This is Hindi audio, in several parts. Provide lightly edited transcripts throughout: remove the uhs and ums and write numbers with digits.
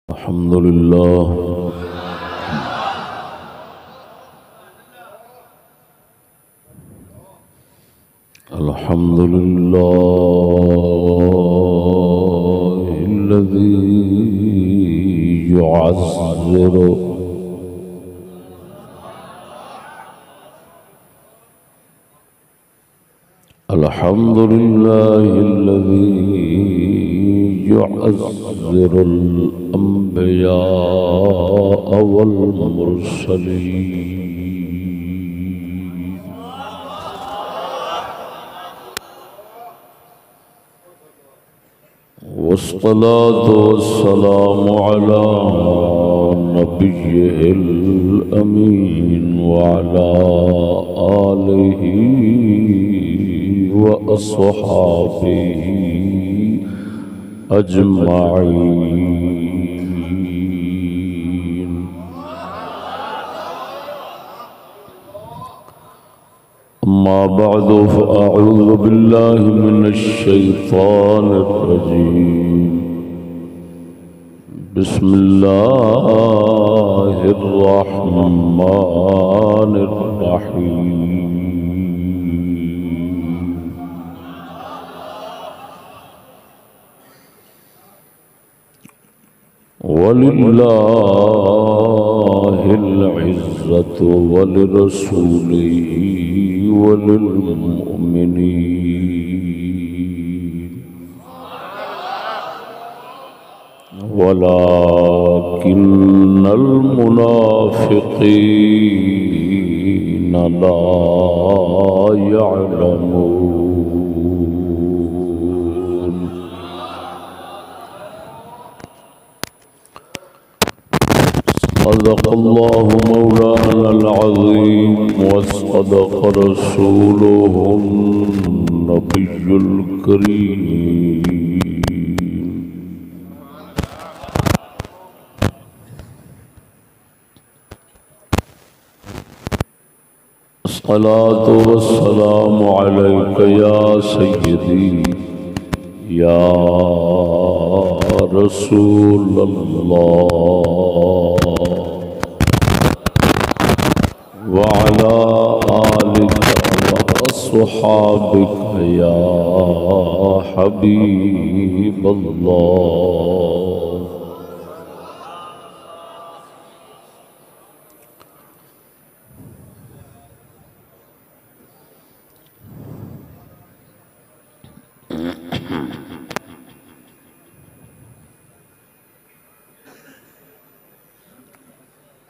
अल्हम्दुलिल्लाह अल्हम्दुलिल्लाहिल्लज़ी युअज़्ज़िरु अल्हम्दुलिल्लाहिल्लज़ी युअज़्ज़िरुल अंबिया वल मुरसलीन वस्सलातु वस्सलामु अला नबिय्यिल अमीन व अला आलिहि व अस्हाबिहि अजमाईन। अम्मा बअदु फ़अऊज़ु बिल्लाहि मिनश शैतानिर रजीम। बिस्मिल्लाहिर रहमानिर रहीम। वलिल्लाहिल इज़्ज़तु वलिरसूलिही वलिलमुअमिनीन वलाकिन्नल मुनाफ़िक़ीन ला यअलमून। सदक़ल्लाहु मौलानल अज़ीम व सदक़ रसूलुहुन नबियुल करीम। अस्सलातु वस्सलामु अलैका या सय्यदी या रसूलल्लाह व अला आलिका व अस्हाबिका या हबीबल्लाह।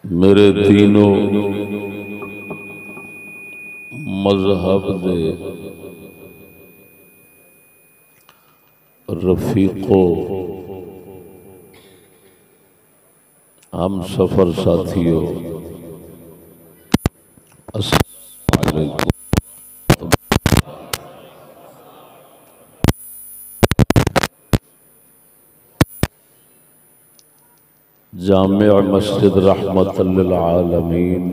मेरे तीनों मजहब दे रफीको हम सफर साथियों, अस्सलामु अलैकुम। जामिया मस्जिद रहमतल लिल आलमीन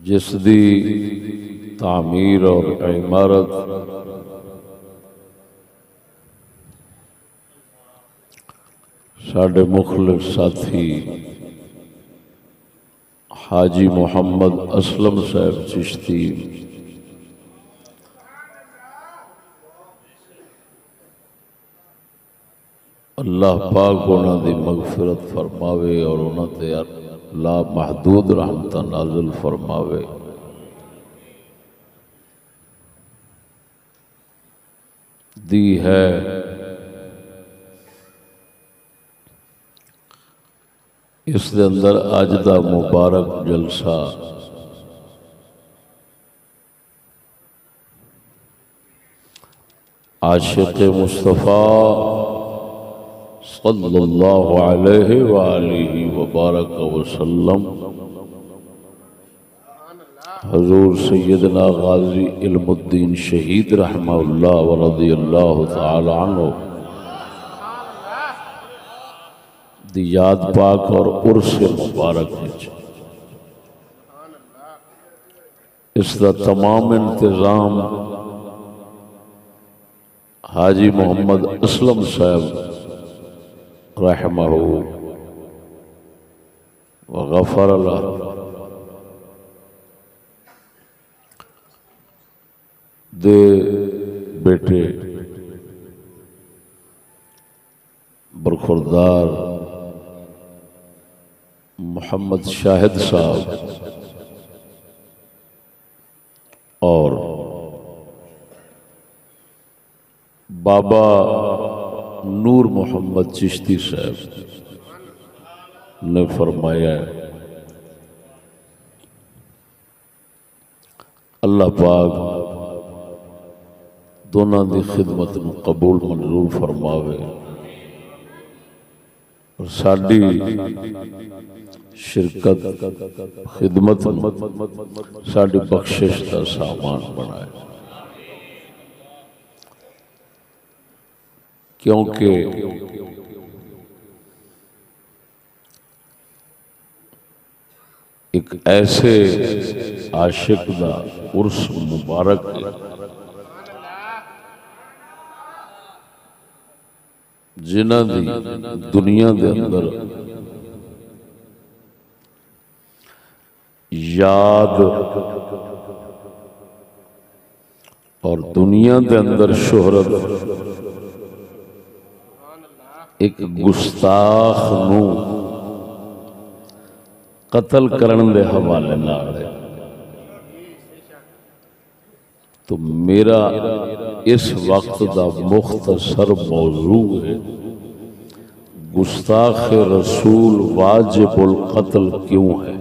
जिसदी तामीर और इमारत साडे मुखलिस साथी हाजी मोहम्मद असलम साहब चिश्ती अल्लाह पाक उन्हां दी मगफिरत फरमावे और उन्हां ते ला महदूद रहमत नाज़िल फरमावे। दी है इस दे अंदर अज दा मुबारक जलसा आशिक़ मुस्तफ़ा सल्लल्लाहु अलैहि व आलिहि व बारक वसल्लम हजूर सैयदना गाजी इल्मुद्दीन शहीद रहमहुल्लाह व रज़ियल्लाहु तआला अन्हु दी याद पाक और उर्स मुबारक विच इसका तमाम इंतजाम हाजी मोहम्मद असलम साहब रहमहू व गफर अल्लाह दे बेटे बरखुरदार मोहम्मद शाहिद साहब और बाबा नूर मोहम्मद चिश्ती साहब ने फरमाया अल्लाह पाक दोनों की खिदमत में कबूल मंजूर फरमावे और साडी शिरकत खिदमत साडी बख्शिश का सामान बनाए क्योंकि एक ऐसे आशिक का उर्स मुबारक है जिन्हां दी दुनिया दे अंदर याद और दुनिया दे अंदर शोहरत एक गुस्ताख नू कत्ल करने दे हवाले नाल है। तो मेरा इस वक्त का मुख्तसर मौजू है गुस्ताख रसूल वाजिबुल कत्ल क्यों है।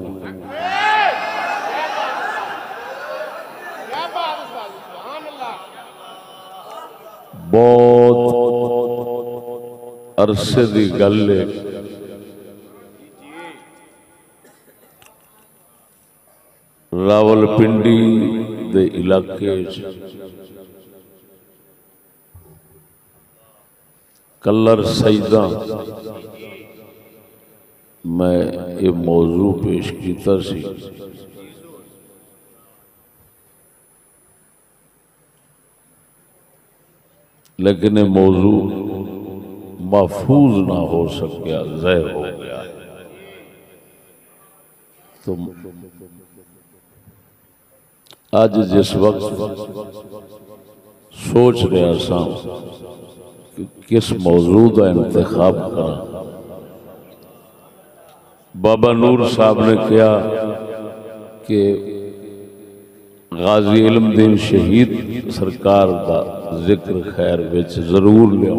बहुत अरसे की गल है रावलपिंडी दे इलाके कलर सईदा मैं ये मौजू पेश किया सी लेकिन ये मौजू महफूज ना हो सकिया ज़ाहिर हो गया। तो आज जिस वक्त सोच रहा सा कि किस मौजू का इंतखाब करा, बाबा नूर साहब ने कहा कि गाजी इल्मदीन शहीद सरकार का जिक्र खैर विच जरूर लिया।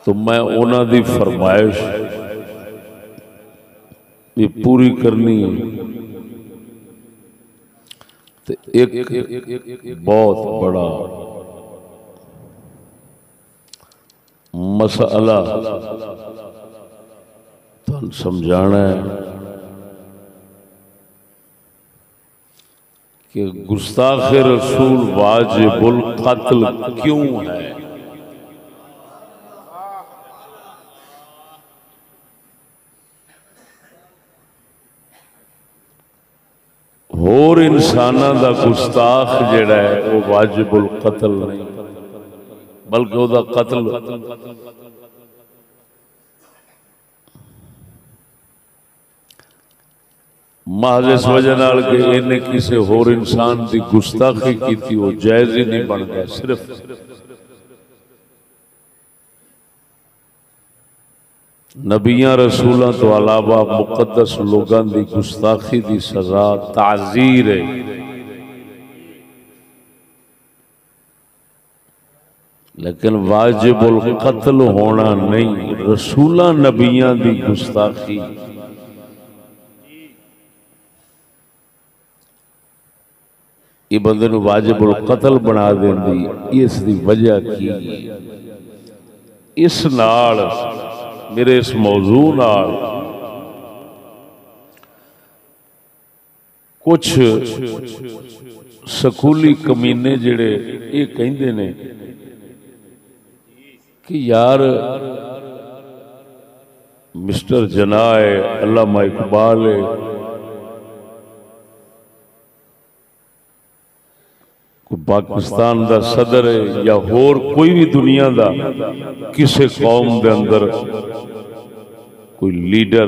तो मैं उन्हां दी फरमाइश भी पूरी करनी है। तो एक बहुत बड़ा मसला तो समझाना है कि गुस्ताख रसूल वाजिबुल कत्ल क्यों है। होर इंसाना दा गुस्ताख जिहड़ा है वो वाजिबुल कत्ल नहीं बल्कि उसदा कत्ल महज इस वजह नाल कि इन्हें किसी होर इंसान की गुस्ताखी की वो जायज ही नहीं बनता। सिर्फ नबियां रसूलों तो अलावा मुकद्दस लोगों की गुस्ताखी की सजा ताज़ीर है। लेकिन वाजिबुल कत्ल होना नहीं। रसूलां नबियां की गुस्ताखी ये बंदे नूं वाजिबुल कत्ल बना देंदी। इसकी वजह की इस नाल मेरे इस मौजू नाल कुछ स्कूली कमीने जिहड़े ये कहंदे ने कि यार मिस्टर जना है, अल्लामा इकबाल है, कोई पाकिस्तान दा सदर है या होर कोई भी दुनिया दा किसी कौम दे अंदर कोई लीडर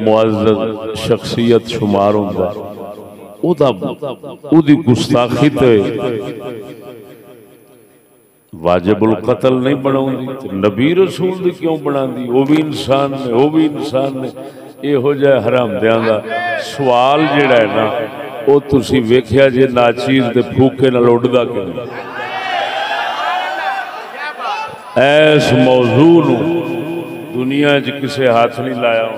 मुअज़्ज़ज़ शख्सियत शुमार होंदा, उदी गुस्ताखी ते वाजिबुल कतल नहीं बनाउंदी। नबी रसूल दी क्यों बनांदी? वो भी इंसान ने, वो भी इंसान ने। इहो जिहा हरामदियां दा सवाल जिहड़ा है ना, वो तुसी वेख्या जे नाचीज दे फूके नाल उड़दा क्यों? ऐस मौजू नूं दुनिया च किसे हाथ नहीं लाया,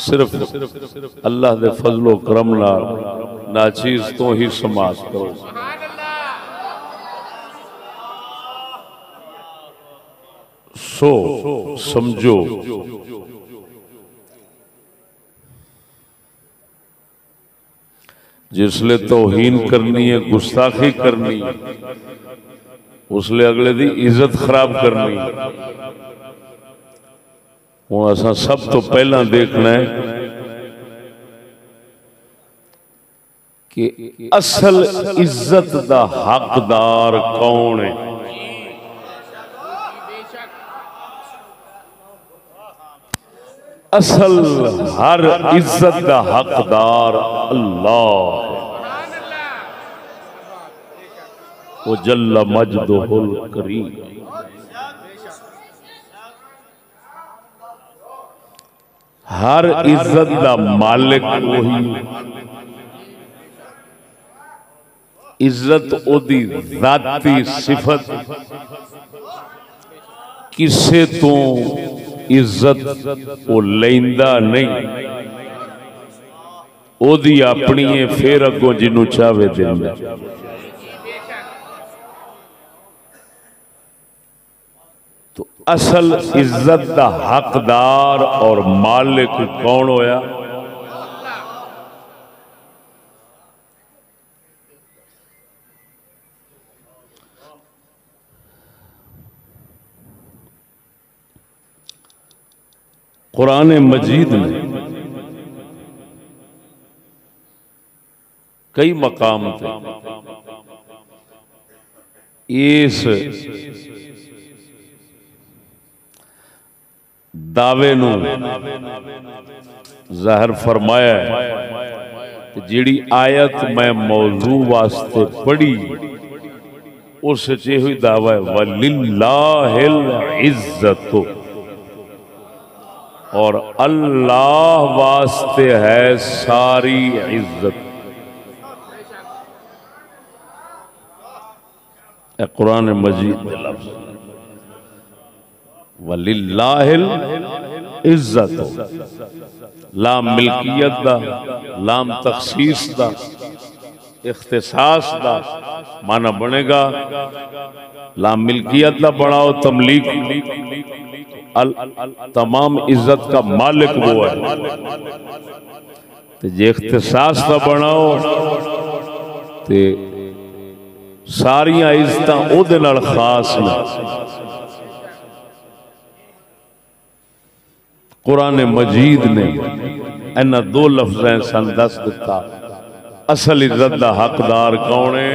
सिर्फ अल्लाह दे फजलो करम नाल नाचीज तो ही समाज करो। सो समझो जिसले तौहीन करनी है, गुस्ताखी करनी, उसले अगले दी इज्जत खराब करनी। हुण असां सब तो पहला देखना है कि असल इज्जत दा हकदार कौन है। असल हर इज्जत का हकदार अल्लाह है, वो जल्ल मजदुहुल करीम। हर इज्जत का मालिक वही। इज्जत ओदी जाती सिफत, किसे तो इज्जत वो लैंदा नहीं, ओदी अपनी है, फिर अगों जिन्हों चाहे देंदा। तो असल इज्जत का हकदार और मालिक कौन होया? कुरान मजीद में कई मकाम थे इस दावे नू ज़ाहिर फरमाया है। जिहड़ी आयत मैं मौजू वास्ते पढ़ी उस च हुई दावा है, वलिल्लाहिल इज्जतु, और अल्लाह वास्ते है सारी इज्जत। कुरान मजीद के लफ्ज़ वलिल्लाहिल इज्जत, लाम मिल्कियत दा, लाम तखसीस दा, इख्तिसास दा माना बनेगा। लाम मिल्कियत दा बनाओ तमलीक, तमाम इज्जत का मालिक वो है। तो जे इख्तिसास का बनाओ तो सारिया इज्जत ओदे नाल खास ने। कुरान मजीद ने इन्हां दो लफ्ज़ें सन दस दिता असल इज्जत का हकदार कौन है?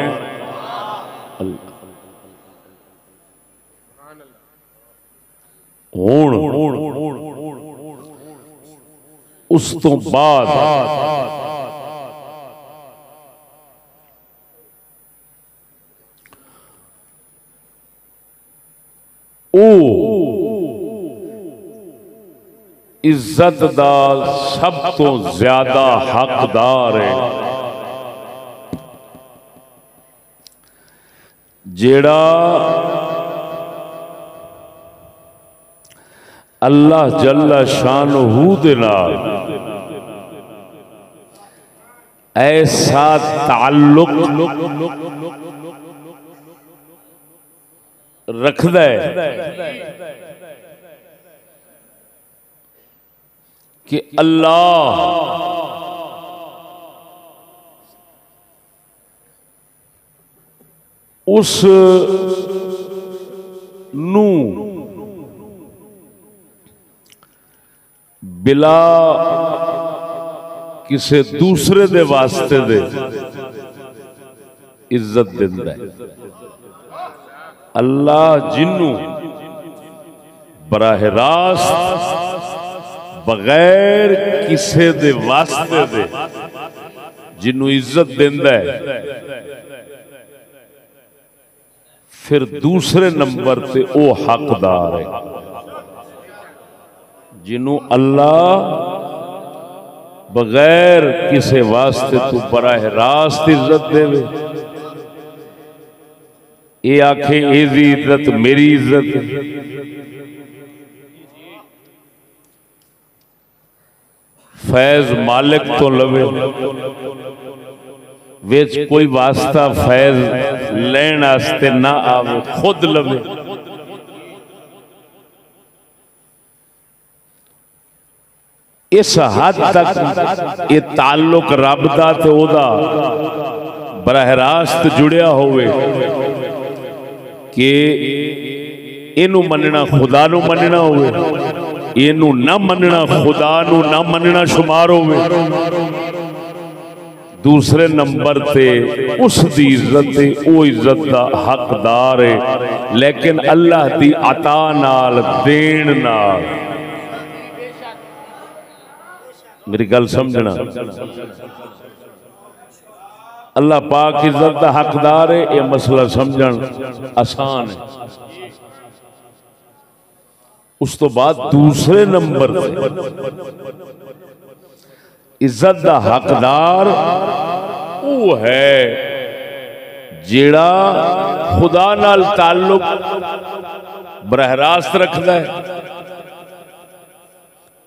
अल्लाह। उस तो बाद इज्जत दा सब तो ज्यादा हकदार है जेड़ा अल्लाह जल्ला शानहू दे नाल ऐसा ताल्लुक रखदा है कि अल्लाह उस नू बिला किसी दूसरे दे वास्ते दे इज्जत दिंदा है। अल्लाह जिन्नू बराह रास्त बगैर किसी दे वास्ते दे जिन्नू इज्जत दिंदा है, फिर दूसरे नंबर पे वो हकदार है जिन्नू अल्लाह बगैर किसी वास्ते तू बराह रास्त इज्जत देवे। ये आखे एदी इज्जत मेरी इज्जत। फैज मालिक तो लवे, विच कोई वास्ता फैज लैन आस्ते ना आवे, खुद लवे। इस हद तक ये ताल्लुक रब दा ते ओदा बराह रास्त जुड़िया होवे कि इनू मनना खुदा नू मनना होवे, इनू ना मनना खुदा नू ना मनना शुमार होवे। दूसरे नंबर ते उस दी इज्जत है, वो इज्जत दा हकदार है, लेकिन अल्लाह दी अता नाल देन नाल। मेरी गल समझना, अल्लाह पाक इज्जत दा हकदार है, यह मसला समझन आसान है। उस तो बाद दूसरे नंबर इज्जत दा हकदार वो है जेड़ा खुदा नाल ताल्लुक बरह रास्त रखदा है,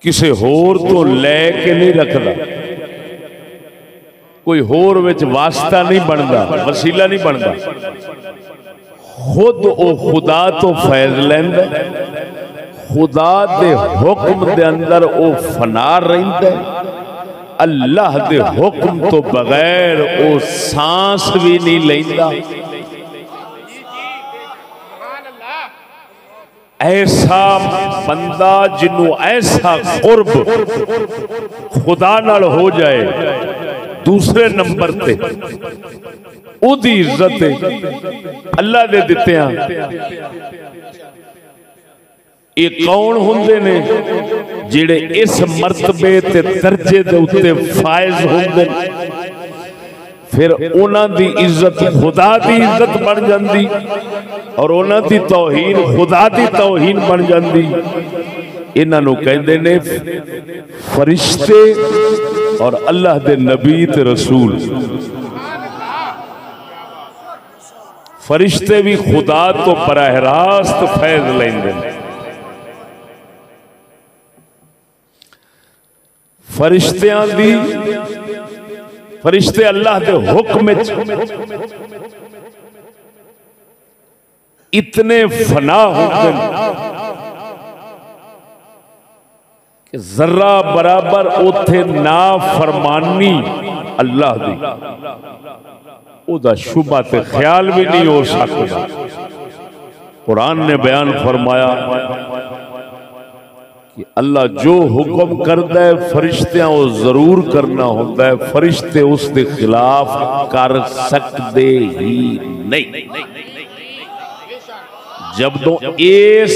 किसी होर तो लैके नहीं रखदा। कोई होर विच वास्ता नहीं बनता, वसीला नहीं बनता, खुद वो खुदा तो फैज लैंदा, खुदा दे हुक्म दे अंदर वो फना रहिंदा है। अल्लाह दे हुक्म तो बगैर वो सांस भी नहीं लैंदा। ऐसा बंदा जिन्हों ऐसा कुर्ब खुदा नाल हो जाए, दूसरे नंबर पे उदी इज्जत अल्लाह दे दिते ये कौन होंदे ने जिहड़े इस मर्तबे ते दर्जे दे उत्ते फायज होंदे, फिर उन्हां दी इज्जत खुदा दी इज्जत बन जांदी और उन्हां दी तौहीन खुदा दी तौहीन बन जांदी। इन्हां नूं कहंदे ने फरिश्ते और अल्लाह दे नबी ते रसूल। फरिश्ते भी खुदा तो बराह रास्त फैज लैंदे ने। फरिश्तियां दी फरिश्ते अल्लाह के हुक्म इतने फना होते कि जरा बराबर उथे ना फरमानी अल्लाह दी ओदा शुबा ते ख्याल भी नहीं हो सकता। कुरान ने बयान फरमाया कि अल्लाह जो हुक्म करता है फरिश्तियां वो जरूर करना होता है, फरिश्ते उसके खिलाफ कर सकते ही नहीं। जब तो इस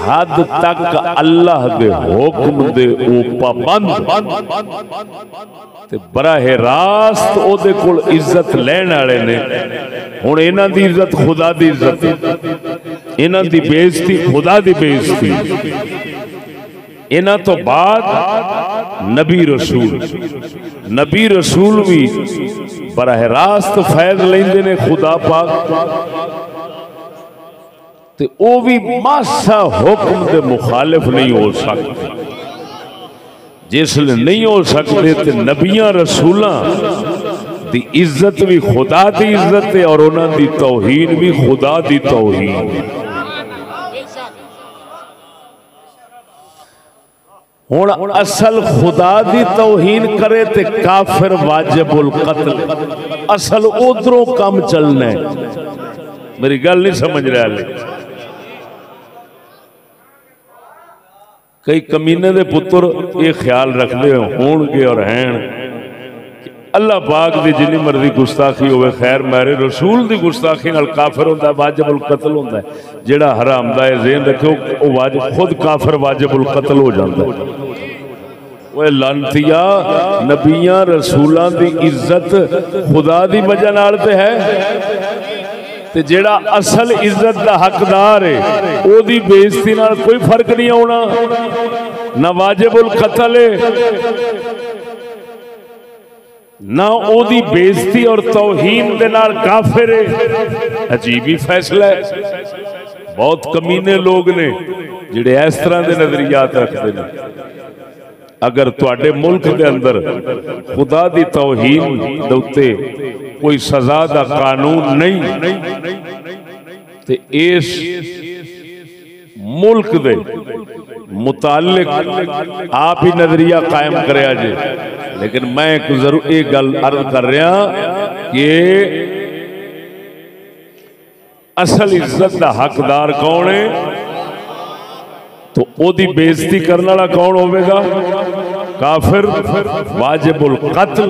हद तक अल्लाह दे हुक्म दे ओ पाबंद ते बराह रास्त ओदे कोल इज्जत लैण वाले ने। हुण इन्हां दी इज्जत खुदा दी इज्जत, इन्हां दी बेइज्जती खुदा दी बेइज्जती। इन्हां तो बाद नबी रसूल भी बराह रास्त फैज लेंदे ने खुदा पाक ते ओ भी मासा हुक्म दे मुखालिफ नहीं हो सकते। जिसले नहीं हो सकते ते नबियां रसूलां दी इज्जत भी खुदा दी इज्जत है और उन्हां दी तौहीन भी खुदा दी तौहीन है। हुण असल खुदा दी तौहीन करे ते काफिर वाजिबुल कत्ल। असल उधरों काम चलना है। मेरी गल नहीं समझ रहे। कई कमीने दे पुत्र ये ख्याल रखते होणगे और हैं अल्लाह पाक दी जिन्नी मर्जी गुस्ताखी होवे खैर मेरे रसूल दी गुस्ताखी नाल काफिर होंदा है, वाजिबुल कत्ल होंदा है। जेड़ा हराम दा है ज़हन रखो वो वाजिब खुद काफिर वाजिबुल कत्ल हो जाता है। वो लानतिया नबियां रसूलां दी इज्जत खुदा दी वजह नाल ते है ते जेड़ा असल इज्जत दा हकदार है ओदी बेइज्जती नाल कोई फर्क नहीं आना। ना वाजिबुल कत्ल है ना ओदी बेइज्जती और तौहीन दे नाल काफिर है। अजीब ही फैसला है। बहुत कमीने लोग ने जिहड़े इस तरह के नजरियात रखते हैं। अगर तुहाडे मुल्क के अंदर खुदा दी तौहीन दे उत्ते कोई सजा दा कानून नहीं ते इस मुल्क दे मुतालिक आप ही नजरिया कायम करया जे। लेकिन मैं एक जरूर एक गल अर्ज कर रहा कि असल इज्जत का हकदार कौन है तो ओदी बेइज्जती करने वाला कौन होगा? काफिर, वाजिबुल कत्ल,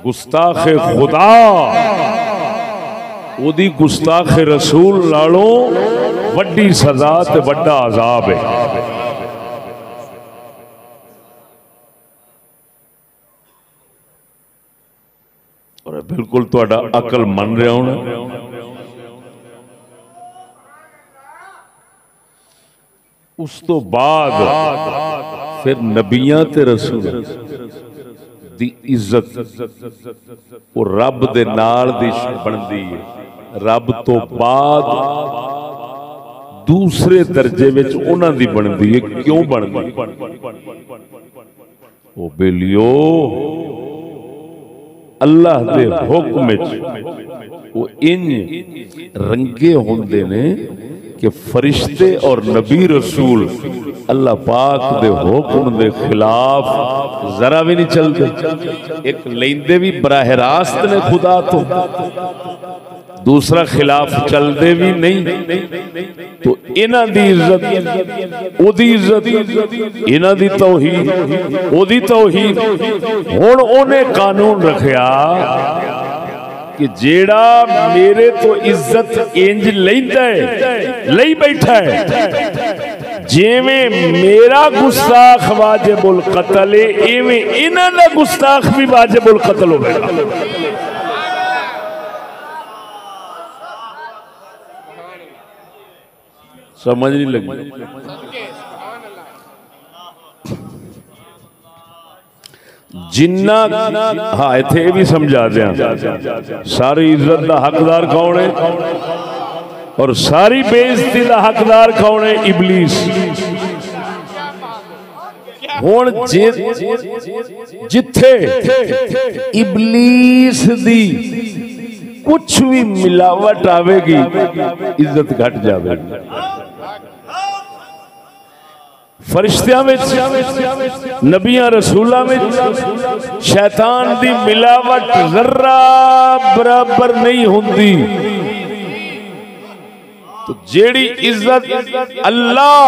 गुस्ताखे खुदा, ओदी गुस्ताखे रसूल नालों वड्डी सजा ते वड्डा अजाब है। और बिल्कुल तुहाडा अकल मन रहा होना। उस तो बाद फिर नबियां ते रसूल दी इज्जत वो रब दे नाल दी बनदी है। रब तो बाद दूसरे दर्जे विच उन्हां दी बनदी है। क्यों बनदी? ओ बेलियो अल्लाह दे हुक्म विच वो इंज रंगे होंदे ने कि फरिश्ते और नबी रसूल अल्लाह पाक दे हुक्म दे खिलाफ जरा भी नहीं चलते। एक लेंदे भी बराह रास्त ने खुदा तो, दूसरा खिलाफ चलते भी नहीं। तो इन्हां दी इज्जत ओदी इज्जत, इन्हां दी तौहीद ओदी तौहीद। हुण ओने कानून रखिया कि जेड़ा मेरे तो इज्जत इंज लैंदा है लई बैठा है, जिवें मेरा गुस्ताख वाजिबुल कत्ल है इवें इन्हां दा गुस्ताख भी वाजिबुल कत्ल होगा। समझ नहीं लगी? जिन्ना हाँ इत्थे भी समझा दिया सारी इज्जत का हकदार कौन है और सारी बेइज्जती का हकदार कौन है? इबलीस। हुण जिथे इबलीस दी कुछ भी मिलावट आवेगी इज्जत घट जाएगी। फरिश्तियां में नबियां रसूलां में शैतान दी मिलावट जर्रा बराबर नहीं हुंदी। तो जेड़ी इज्जत अल्लाह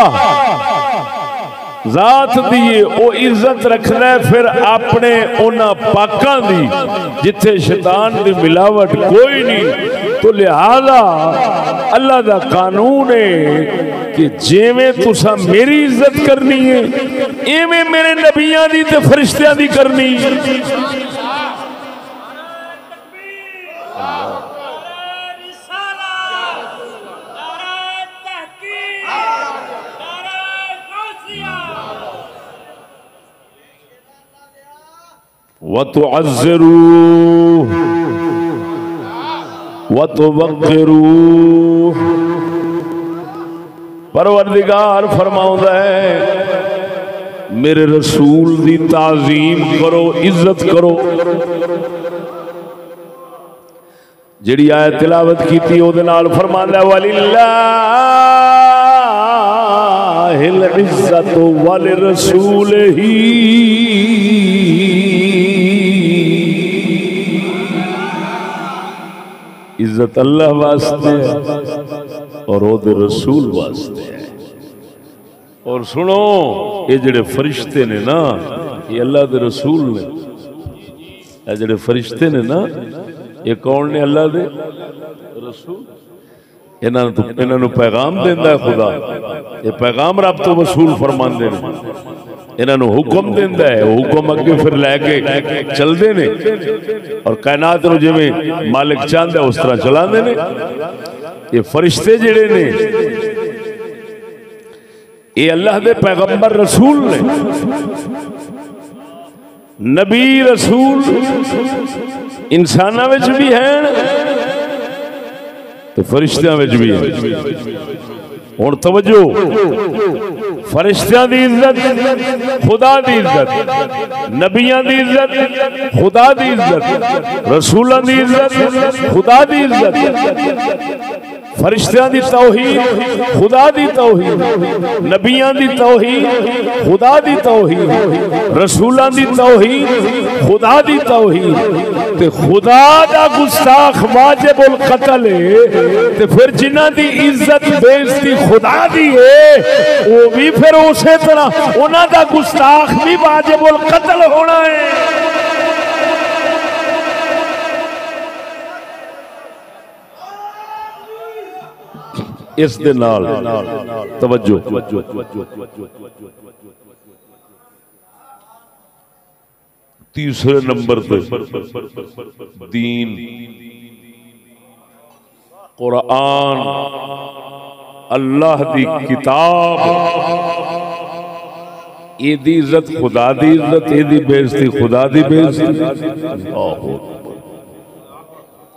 जात दी है वो इज्जत रखना है फिर अपने उन्हां पाकां दी जिथे शैतान दी मिलावट कोई नहीं। तो लिहाजा अल्लाह दा कानून है कि जिवें तुसा मेरी इज्जत करनी है इवें मेरे नबियां दी ते फरिश्तियां दी करनी। वतुअज़्ज़िरू वतुवक़्क़िरू। परवरदिगार फरमाउंदा है मेरे रसूल दी ताज़ीम करो, इज्जत करो। जिहड़ी आयत तिलावत कीती ओदे नाल फरमांदा वलिल्लाहिल इज्जतु वलिरसूलिही। इज्जत अल्लाह वास्ते और ओदे रसूल वास्ते है। और सुनो ये जेड़े फरिश्ते ने ना ये अल्लाह दे रसूल ने। ये जेड़े फरिश्ते ने ना ये कौन ने? अल्लाह दे रसूल। इन्हों पैगाम देंदा है खुदा। ये पैगाम रब तो वसूल फरमांदे ने। इन्हों हुक्म देंदा है, हुक्म अगे फिर लैके चलते ने और कायनात नूं जिवें मालिक चाहता उस तरह चलाते ने। ये फरिश्ते जिहड़े ने ये अल्लाह दे पैगंबर रसूल ने। नबी रसूल इंसानां विच भी हैं तो फरिश्तियां विच भी हैं। हुण तवज्जो, फरिश्तियां दी इज्जत, खुदा दी इज्जत, नबियां दी इज्जत, खुदा दी इज्जत, रसूलां दी इज्जत, खुदा दी इज्जत, फरिश्तियां दी तौहीद, खुदा दी तौहीद, नबियां दी तौहीद, खुदा दी तौहीद, रसूलां दी तौहीद, खुदा दी तौहीद। ते खुदा दा गुस्ताख वाजिबुल कत्ल है ते फिर जिन्हां दी इज्जत बेइज्जती खुदा दी है वो भी फिर उसे तरह उन्हां दा गुस्ताख भी वाजिबुल कत्ल होना है। इस दे नाल तवज्जो, तीसरे नंबर पे दीन, कुरान, अल्लाह दी किताब, एदी इज्जत खुदा दी इज्जत, एदी बेइज्जती खुदा दी बेइज्जती।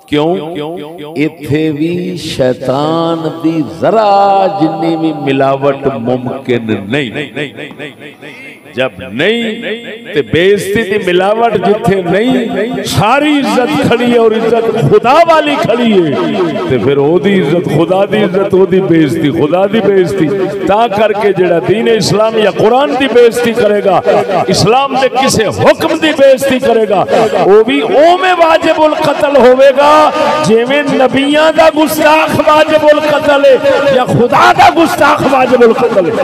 क्यों? इत्थे भी शैतान दी जरा जिन्नी भी मिलावट मुमकिन नहीं। जब नहीं ते बेइज्जती दी मिलावट जिथे नहीं, सारी इज्जत खड़ी है और इज्जत खुदा वाली खड़ी है ते फिर ओदी इज्जत खुदा दी इज्जत, ओदी बेइज्जती खुदा दी बेइज्जती। ता करके जेड़ा दीन इस्लाम या कुरान दी बेइज्जती करेगा, इस्लाम दे किसे हुक्म दी बेइज्जती करेगा, वो भी ओमे वाजिबुल कत्ल होवेगा जिवें नबियां दा गुस्ताख वाजिबुल कत्ल है या खुदा दा गुस्ताख वाजिबुल कत्ल है।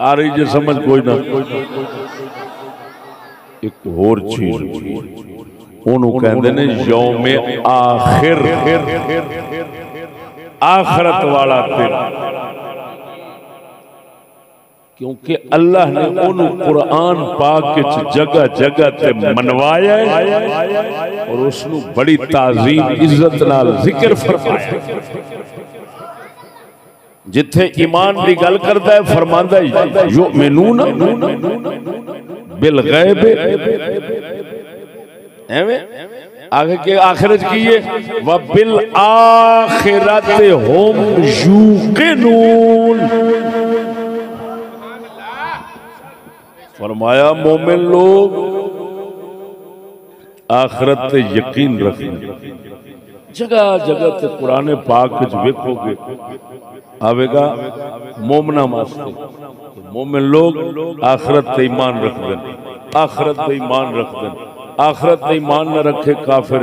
आ रही जो समझ कोई ना। एक होर चीज ओनू कहंदे ने यौमे आखिर, आखरत वाला दिन, क्योंकि अल्लाह ने ओनू कुरान पाक विच जगह जगह ते मनवाया और उसनू बड़ी ताजीम इज्जत नाल जिक्र फरमाया। जिथे ईमान की गल करता है फरमांदा युमिनून बिल गैब, आगे के आखिरत की है व बिल आखिरत हुम यूकिनून। फरमाया मोमिन लोग आखिरत पे यकीन रखें। जगह जगह ते कुरान पाक विच वेखोगे आवेगा मोमना वास्ते, मोमिन लोग आखिरत पे ईमान रख दें, आखिरत पे ईमान रख दें। आखिरत पे ईमान न रखे काफिर।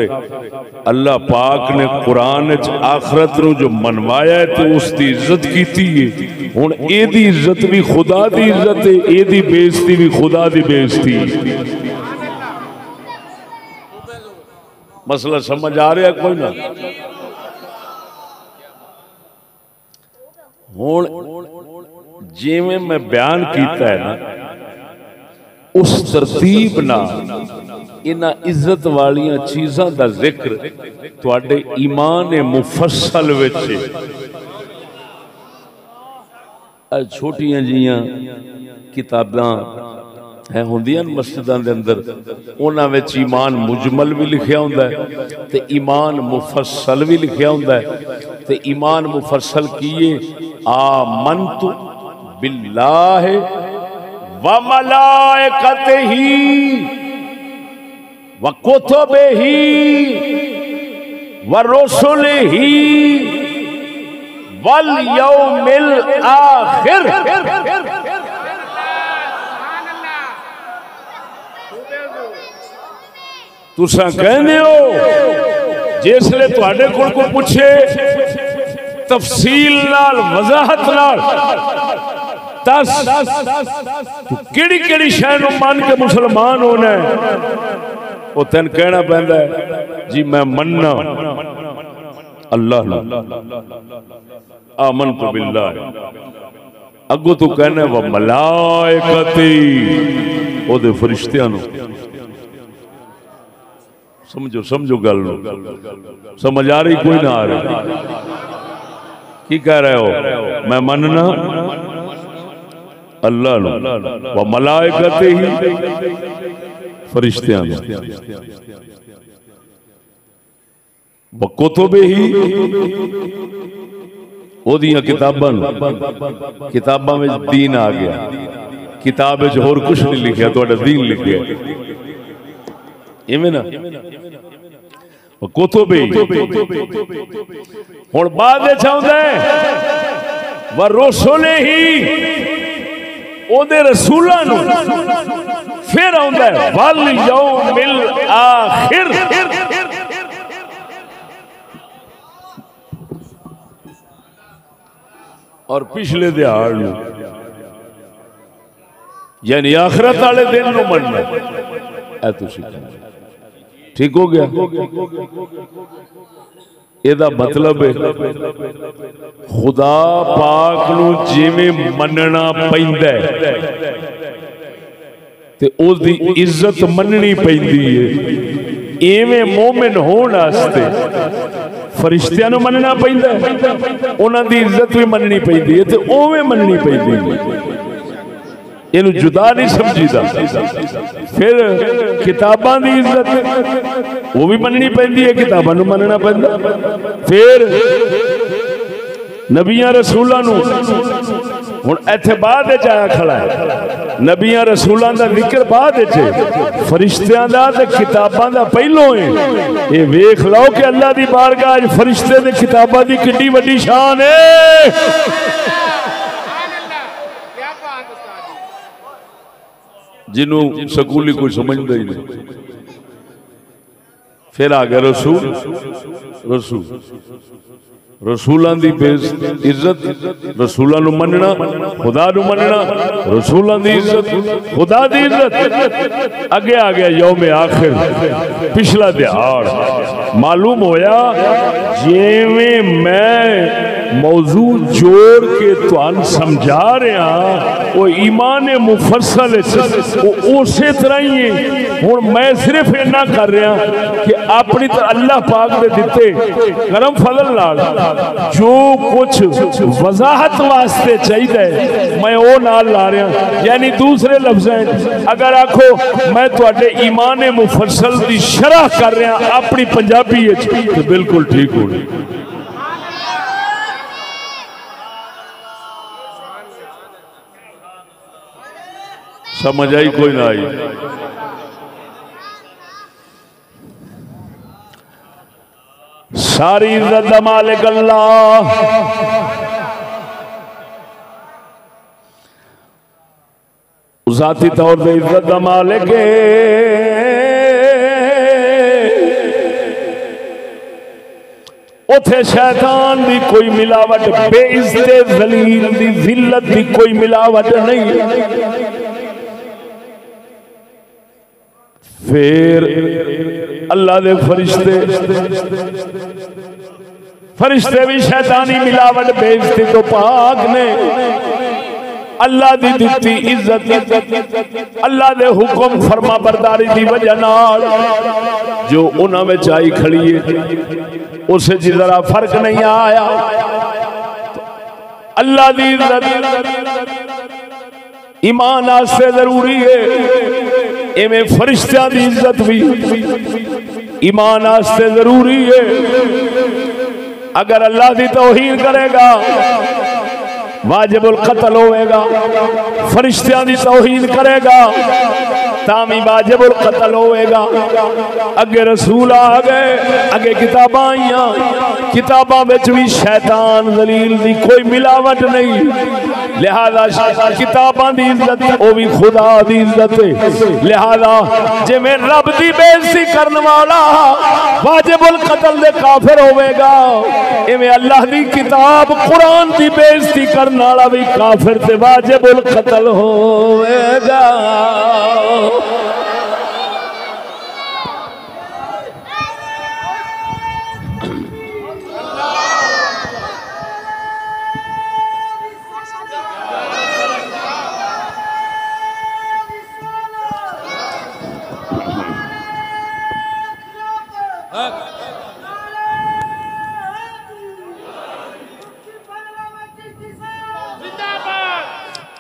अल्लाह पाक ने कुरान च आखिरत नूं जो मनवाया है तो उसकी इज्जत कीती है। हुण एदी इज्जत भी खुदा दी इज्जत है, एदी बेइज्जती भी खुदा दी बेइज्जती है। मसला समझ आ रहा कोई ना? हुण जिवें मैं बयान किया है ना उस तरतीब नाल इन्हां इज्जत वालियां चीज़ां दा जिक्र तुहाडे ईमान मुफस्सल विच छोटियां जिहियां किताबां है होंदियां मस्जिदां दे अंदर, उन्हां विच ईमान मुजमल भी लिखिया हुंदा है ते ईमान मुफस्सल भी लिखिया हुंदा है। ते ईमान मुफस्सल कीए आमन्तु बिल्लाहि व मलाइकतिही व कुतुबिही व रुसुलिही वल यौमिल आखिर। तुसा कहने हो जिसले तुहाडे कोल को पूछे तफसील नाल वजाहत नाल दस केड़ी केड़ी शय नूं मान के मुसलमान होना है, वो तेन कहना पैंदा है जी मैं मनना अल्लाह आमन तो बिल्लाह, अगो तू कहना व मलाइकती ओदे फरिश्तियां नूं। समझो समझो गल समझ आ रही कोई ना आ रही? की कह रहे हो? मैं मनना अल्लाह व मलाइकती ही फरिश्तियां व कुतुबे ही ओदियां किताबां, किताबां में दीन आ गया, किताब में होर कुछ नहीं लिखा, तो दीन लिखा इवें ना कुतुबे हुण बाद चाहता है व रसूले ही ओदे रसूलां नूं, फिर आउंदा है वल यौमिल आखिर, और पिछले दिहाड़ नूं यानी आखिरत वाले दिन नूं मनना। ऐ तुसीं ठीक हो गया? एदा मतलब है खुदा पाक नूं जिवें मनना पैंदा है ते उसदी इज्जत मननी पैंदी है, इवें मोमिन होने वास्ते फरिश्तियां नूं मनना पैंदा है, उन्हां दी इज्जत भी मननी पैंदी है ते उवें मननी पैंदी है। इनू जुदा नहीं समझीदा। फिर किताबां दी इज्जत वो भी मननी पैंदी है, किताबां नूं मनना पैंदा। फिर नबियां रसूलां नूं, हुण इत्थे बाद विच आया खड़ा है नबियां रसूलां दा जिक्र बाद विच, फरिश्तियां दा ते किताबां दा पहलों है। ये वेख लो कि अल्लाह दी बारगाह च फरिश्ते ते किताबां दी कितनी वड्डी शान है। जिन्हों स्कूली कोई समझता ही नहीं। फिर आ गया रसूल, रसूल रसूलां दी इज्जत, रसूलां नूं मनना, खुदा नूं मनना, रसूलां दी इज्जत, खुदा दी इज्जत। अगे आ गया यौम आखिर, पिछला दिहाड़। मालूम होया जिवें मैं मौजू जोड़ के तुहानू समझा रहा वो ईमान मुफस्सल उस तरह ही है। हुण मैं सिर्फ इन्ना कर रहा कि अपनी तो अल्लाह पाक दे दिते करम फजल नाल जो कुछ वजाहत वास्ते चाहिए मैं वो नाल ला रहा। यानी दूसरे लफ्ज़ अगर आखो मैं तुहाडे ईमान मुफस्सल की शरह कर रहा अपनी पंजाबी तो बिल्कुल ठीक हो। समझ आई कोई ना आई? सारी इज्जत दा मालिक अल्लाह, जाती तौर पर इज्जत दा मालिक उथे शैतान की कोई मिलावट, बेइज्जते जलील दी जिल्लत की कोई मिलावट नहीं। फिर अल्लाह दे फरिश्ते, फरिश्ते भी शैतानी मिलावट बेइज्जती तो पाक ने। अल्लाह दी दिती इज्जत अल्लाह दे हुक्म फरमा बरदारी दी वजह नाल जो उन्हां विच आई खड़ी है उसे जरा फर्क नहीं आया। अल्लाह दी इज्जत ईमान वास्ते जरूरी है, इवें फरिश्तियां दी इज्जत भी ईमान वास्ते जरूरी है। अगर अल्लाह दी तौहीन करेगा वाजिबुल कत्ल होएगा, फरिश्तियां दी तौहीन करेगा तामी वाजिबुल कत्ल होएगा। अगे रसूल आ गए, अगे किताबां आईयां, किताबां विच भी शैतान दलील दी कोई मिलावट नहीं, लिहाजा किताबां दी इज्जत वो भी खुदा दी इज्जत है। लिहाजा जिवें रब दी बेइज्जती करने वाला वाजिबुल कत्ल दे काफिर होवेगा, इवें अल्लाह दी किताब कुरान दी बेइज्जती करने वाला भी काफिर ते वाजिबुल कत्ल होवेगा।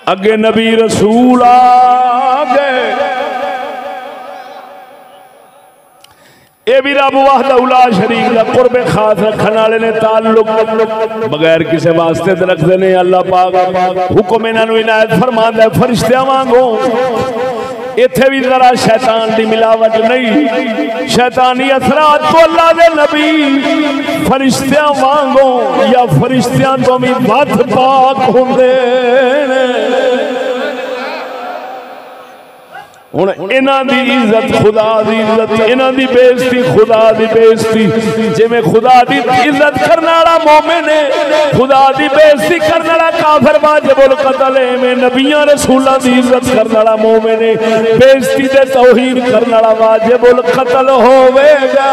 अगे नबी रसूल आ गए, ये भी रब वहदहुल्ला शरीक दा कुर्ब खास रखने वाले ने ताल्लुक बगैर किसी वास्ते रखते ने। अल्लाह पाक हुक्म इन्होंने इनायत फरमांदा है फरिश्तियां वांगो। इत्थे भी जरा शैतान की मिलावट नहीं, शैतानी असरात तो अल्लाह दे नबी फरिश्तियां वांगो या फरिश्तियां तो भी वध पाक होंदे ने। हुण इन्हां दी इज्जत खुदा दी इज्जत, इन्हां दी बेइज्जती खुदा दी बेइज्जती। जिवें खुदा दी इज्जत करने वाला मोमिन है, खुदा दी बेइज्जती करने वाला काफिर वाजिबुल कत्ल है, इवें नबियां रसूलां दी इज्जत करने वाला मोमिन है, बेइज्जती ते तौहीन करने वाला वाजिबुल कत्ल होवेगा।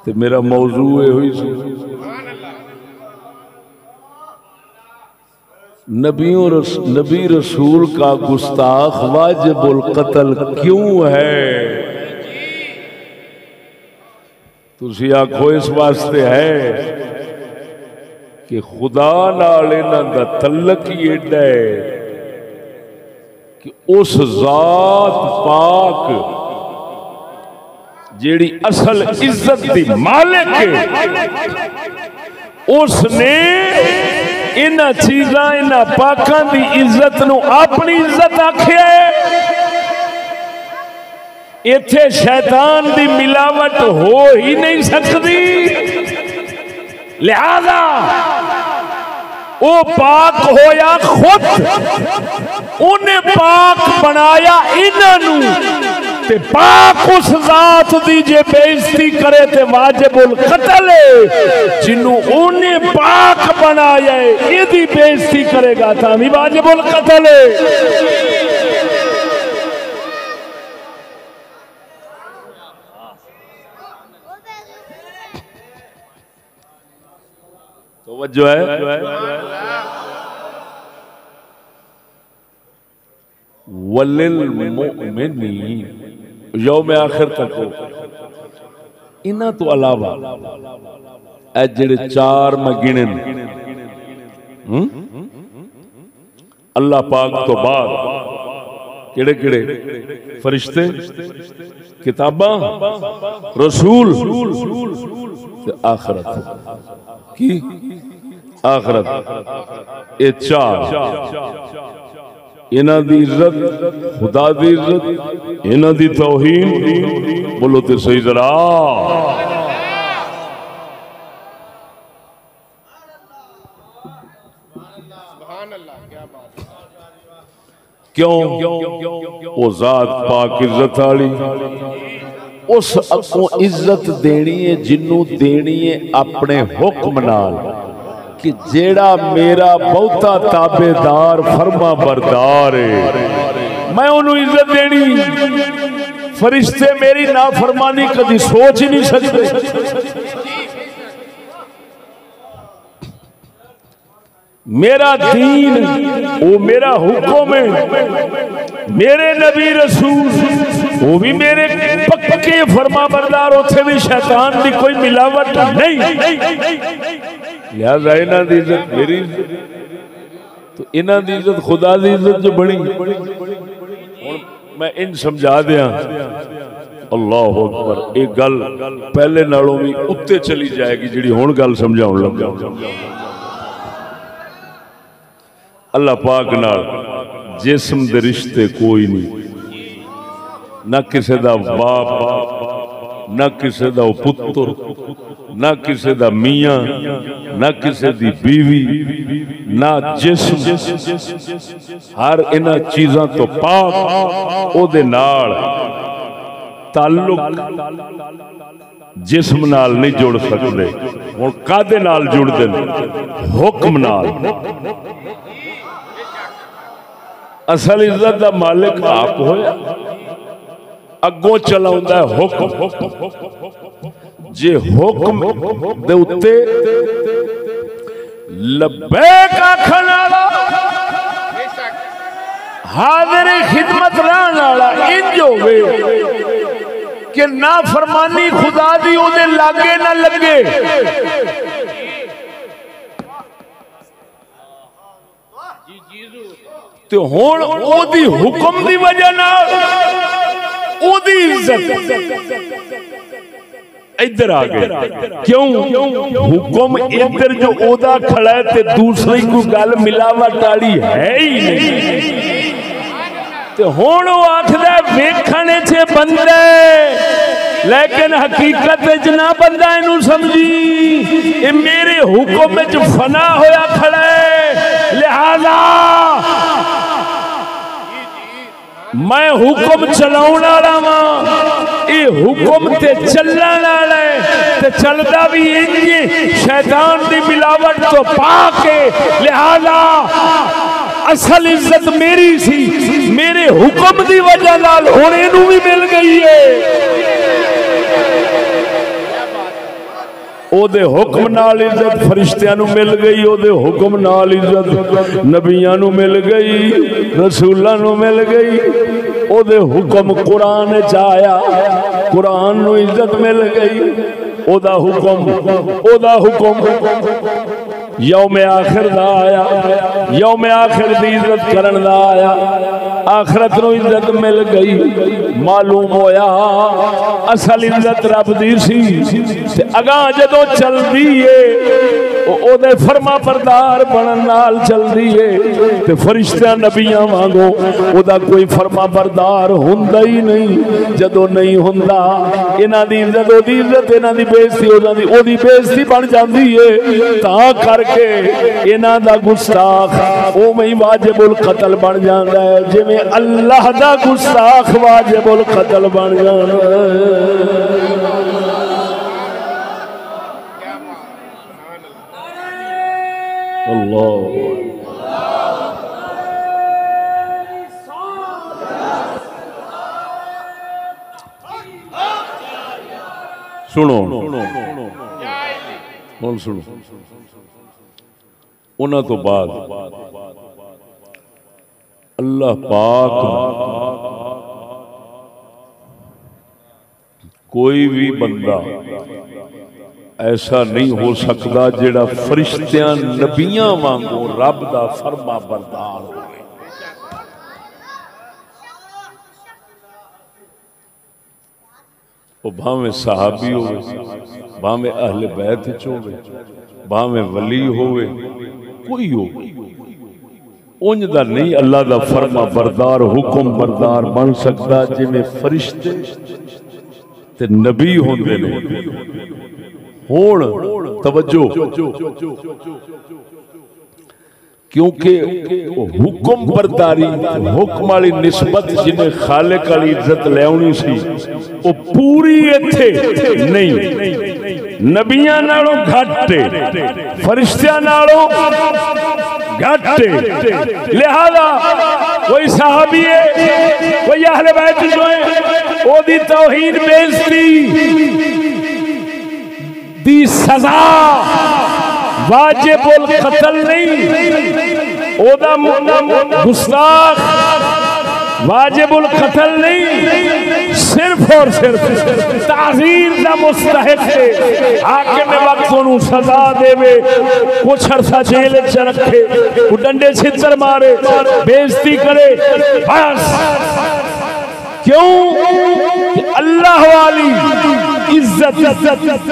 ते मेरा मौजू ये हुई सी नबी रसूल का गुस्ताख वाजिबुल कत्ल क्यों है? तुसी आखो इस वास्ते है कि खुदा नाल इन्हां दा तल्लक ही एडा है कि उस जात पाक जेड़ी असल इज्जत दी मालिक है, उसने इन्हां चीज़ां इन्हां पाकां दी इज्जत नूं अपनी इज्जत आख्या है। इत्थे शैतान दी मिलावट हो ही नहीं सकती, लिहाजा वो पाक होया खुद, उन्हें पाक बनाया इन्हां ते पाक उस जात दी जे बेइज्जती करे ते वाजिबुल कत्ल है। जिन्नू उन्हें पाक बनाया है इहदी बेइज्जती करेगा तां भी वाजिबुल कत्ल है। तवज्जो है। वलिल मुमिनी यौम आखिर तक इन्हां तो अलावा ए जेड़े चार मैं गिने अल्लाह पाक तो बाद केड़े केड़े फरिश्ते, किताबां, रसूल ते आखिरत की आखिरत, ये चार इन्हां दी इज्जत खुदा दी इज्जत, इन्हां दी तौहीन। बोलो तो सही जरा। क्यों? वो जात पाक इज्जत वाली, उस अगों इज्जत देनी है जिन्नू देनी है अपने हुक्म नाल, कि जेड़ा मेरा बहुता ताबेदार फरमा बरदार है मैं उन्हें इज्जत देनी। फरिश्ते मेरी नाफरमानी कभी सोच ही नहीं सकते। मेरा दीन वो मेरा हुक्म है, मेरे नबी रसूल वो भी मेरे पक्के फरमा बरदार, उसे भी शैतान की कोई मिलावट नहीं। लिहाजा इन्हां दी इज्जत मेरी इज्जत, तो इन्हां दी इज्जत खुदा दी इज्जत जो बनी। मैं इन समझा दिया, अल्लाह अकबर। एक गल पहले नालों भी उत्ते चली जाएगी जिहड़ी हुण गल समझाउण लगा। अल्लाह पाक नाल जिस्म दे रिश्ते कोई नहीं, ना किसी दा बाप, ना किसी दा पुत्र, ना किसी दा मियां, ना किसी दी बीवी, ना जिस्म, हर इन्हां चीज़ां तो पाक ओदे नाल ताल्लुक जिस्म नाल नहीं जुड़ सकते। हुण कादे नाल जुड़दे ने? हुक्म नाल। असल इज्जत दा मालिक आप होया, अगों चलाउंदा हुक्म। जे हुक्म दे उत्ते लब्बैक आखण वाला, हाज़िर खिदमत रहण वाला इंज होवे कि ना फरमानी खुदा दी ओदे लागे ना लगे। तो हुण ओदी हुक्म दी वजह नाल ओदी इज्जत इधर आ गई। क्यों? हुक्म इधर जो ओदा खड़ा है ते दूसरी कोई गल मिलावट वाली है ही नहीं। तो हुण वो आखदा वेखणे च बंदे, लेकिन हकीकत च ना बंदा इनू समझी। ये मेरे हुक्म च फना होया खड़ा है, लिहाजा मैं हुक्म चलाउण वाला वां। ये हुक्म ते चलण वाला है ते चलदा भी इंज शैतान दी मिलावट तो पाके। लिहाजा असल इज्जत मेरी सी, मेरे हुक्म दी वजह नाल हुण इनू भी मिल गई है। ओदे हुक्म नाल इज्जत फरिश्तियां नू मिल गई, ओदे हुक्म नाल इज्जत नबियां नू मिल गई, रसूलां नू मिल गई। ओदे हुक्म कुरान च आया, कुरान नू इज्जत मिल गई। ओदा हुक्म यौम आखिर दा आया, यौम आखिर दी इज्जत करन दा आया। आखिरत नू इज्जत मिल गई। मालूम होया असल इज्जत रब दी सी ते अगां जदों चलदी है ओदे फरमा बरदार बनन नाल चलदी है ते फरिश्तियां नबियां वांगो ओदा कोई फरमा बरदार हुंदा ही नहीं। जदों नहीं हुंदा इन्हां दी इज्जत, ओदी इज्जत, इन्हां दी बेइज्जती ओदी बेइज्जती बन जांदी है। तां करके इन्हां दा गुस्ताख उवें ही वाजिबुल कत्ल बन जांदा है, जिवें अल्लाह दा गुस्ताख वाजिबुल कत्ल बन जांदा है। अल्लाह सुनो बोल सुनो। उन्हां तो बाद अल्लाह पाक कोई भी बंदा ऐसा नहीं हो सकता जेड़ा फरिश्तियां नबियां वांगू रब दा फरमा बरदार हो। भावें सहाबी हो, भावें अहले बैत हो, भावें वली होवे, कोई हो उंज दा नहीं अल्लाह दा फरमा बरदार हुक्म बरदार बन सकता जिवें फरिश्ते ते नबी होंदे ने। हुण तवज्जो, क्योंकि हुक्म बरदारी हुक्म वाली निस्बत जिन्हें खालिक वाली इज्जत लियानी सी वो पूरी इत्थे नहीं। नबियां नालों घट, फरिश्तियां नालों घट। लिहाजा कोई सहाबी है, कोई अहले बैत जो है ओदी तौहीन बेइज्जती दी सजा वाजिबुल कत्ल नहीं, ओदा गुस्ताख वाजिबुल कत्ल नहीं, सिर्फ और सिर्फ ताज़ीर दा मुस्तहिक है। हाकिम वक्त उन्हें सजा देवे, कुछ अरसा जेल च रखे, डंडे छितर मारे, बेइज्जती करे, बस। क्यों? अल्लाह वाली इज्जत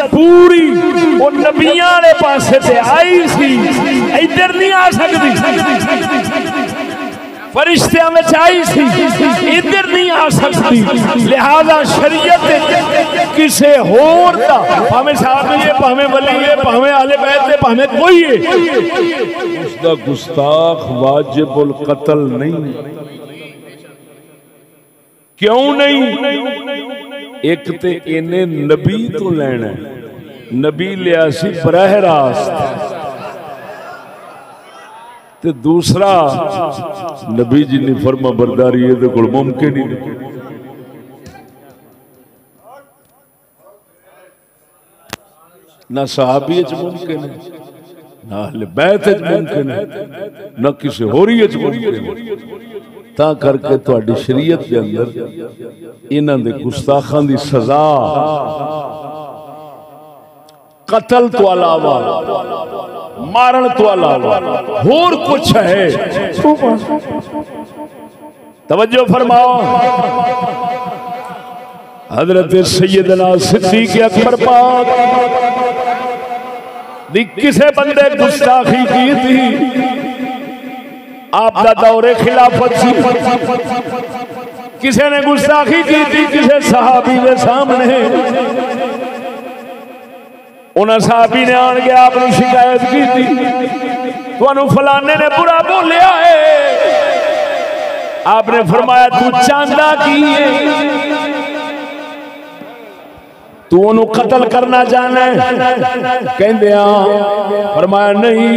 पूरी वो नबियां वाले पासे से आई सी, इधर नहीं आ सकती। फरिश्तियां में आई सी, इधर नहीं आ सकती, लिहाजा शरीयत किसे होर दा, भावें साहब है, भावें वली है, भावें आले बैत है, भावें कोई है, उसका गुस्ताख वाजिबुल कत्ल नहीं। क्यों नहीं? एक ते इन्हें नबी तो लेना, नबी लिया सी बराह रास्त, ते दूसरा नबी जी ने फरमा बरदारी है तो कोई मुमकिन ही नहीं। ना सहाबी मुमकिन है, ना अहले बैत मुमकिन है, ना किसी होरी मुमकिन है। ता करके तुहाडी शरीयत के अंदर इन्हां दे गुस्ताखां दी सजा कत्ल तो अलावा, मारण तो अलावा होर कुछ है। तवज्जो फरमाओ, हजरत सैयदना सिद्दीक अकबर पाक दी किसे बंदे गुस्ताखी की थी, आपका दौरे खिलाफत सी, किसी ने गुस्ताखी की थी किसी सहाबी के सामने, उन्हें सहाबी ने आन के आपने शिकायत की थी, तुहानू फलाने ने बुरा बोलिया है। आपने फरमाया तू चाहता की है, तू उन्हें कत्ल करना चाहना है? कहते फरमाया नहीं,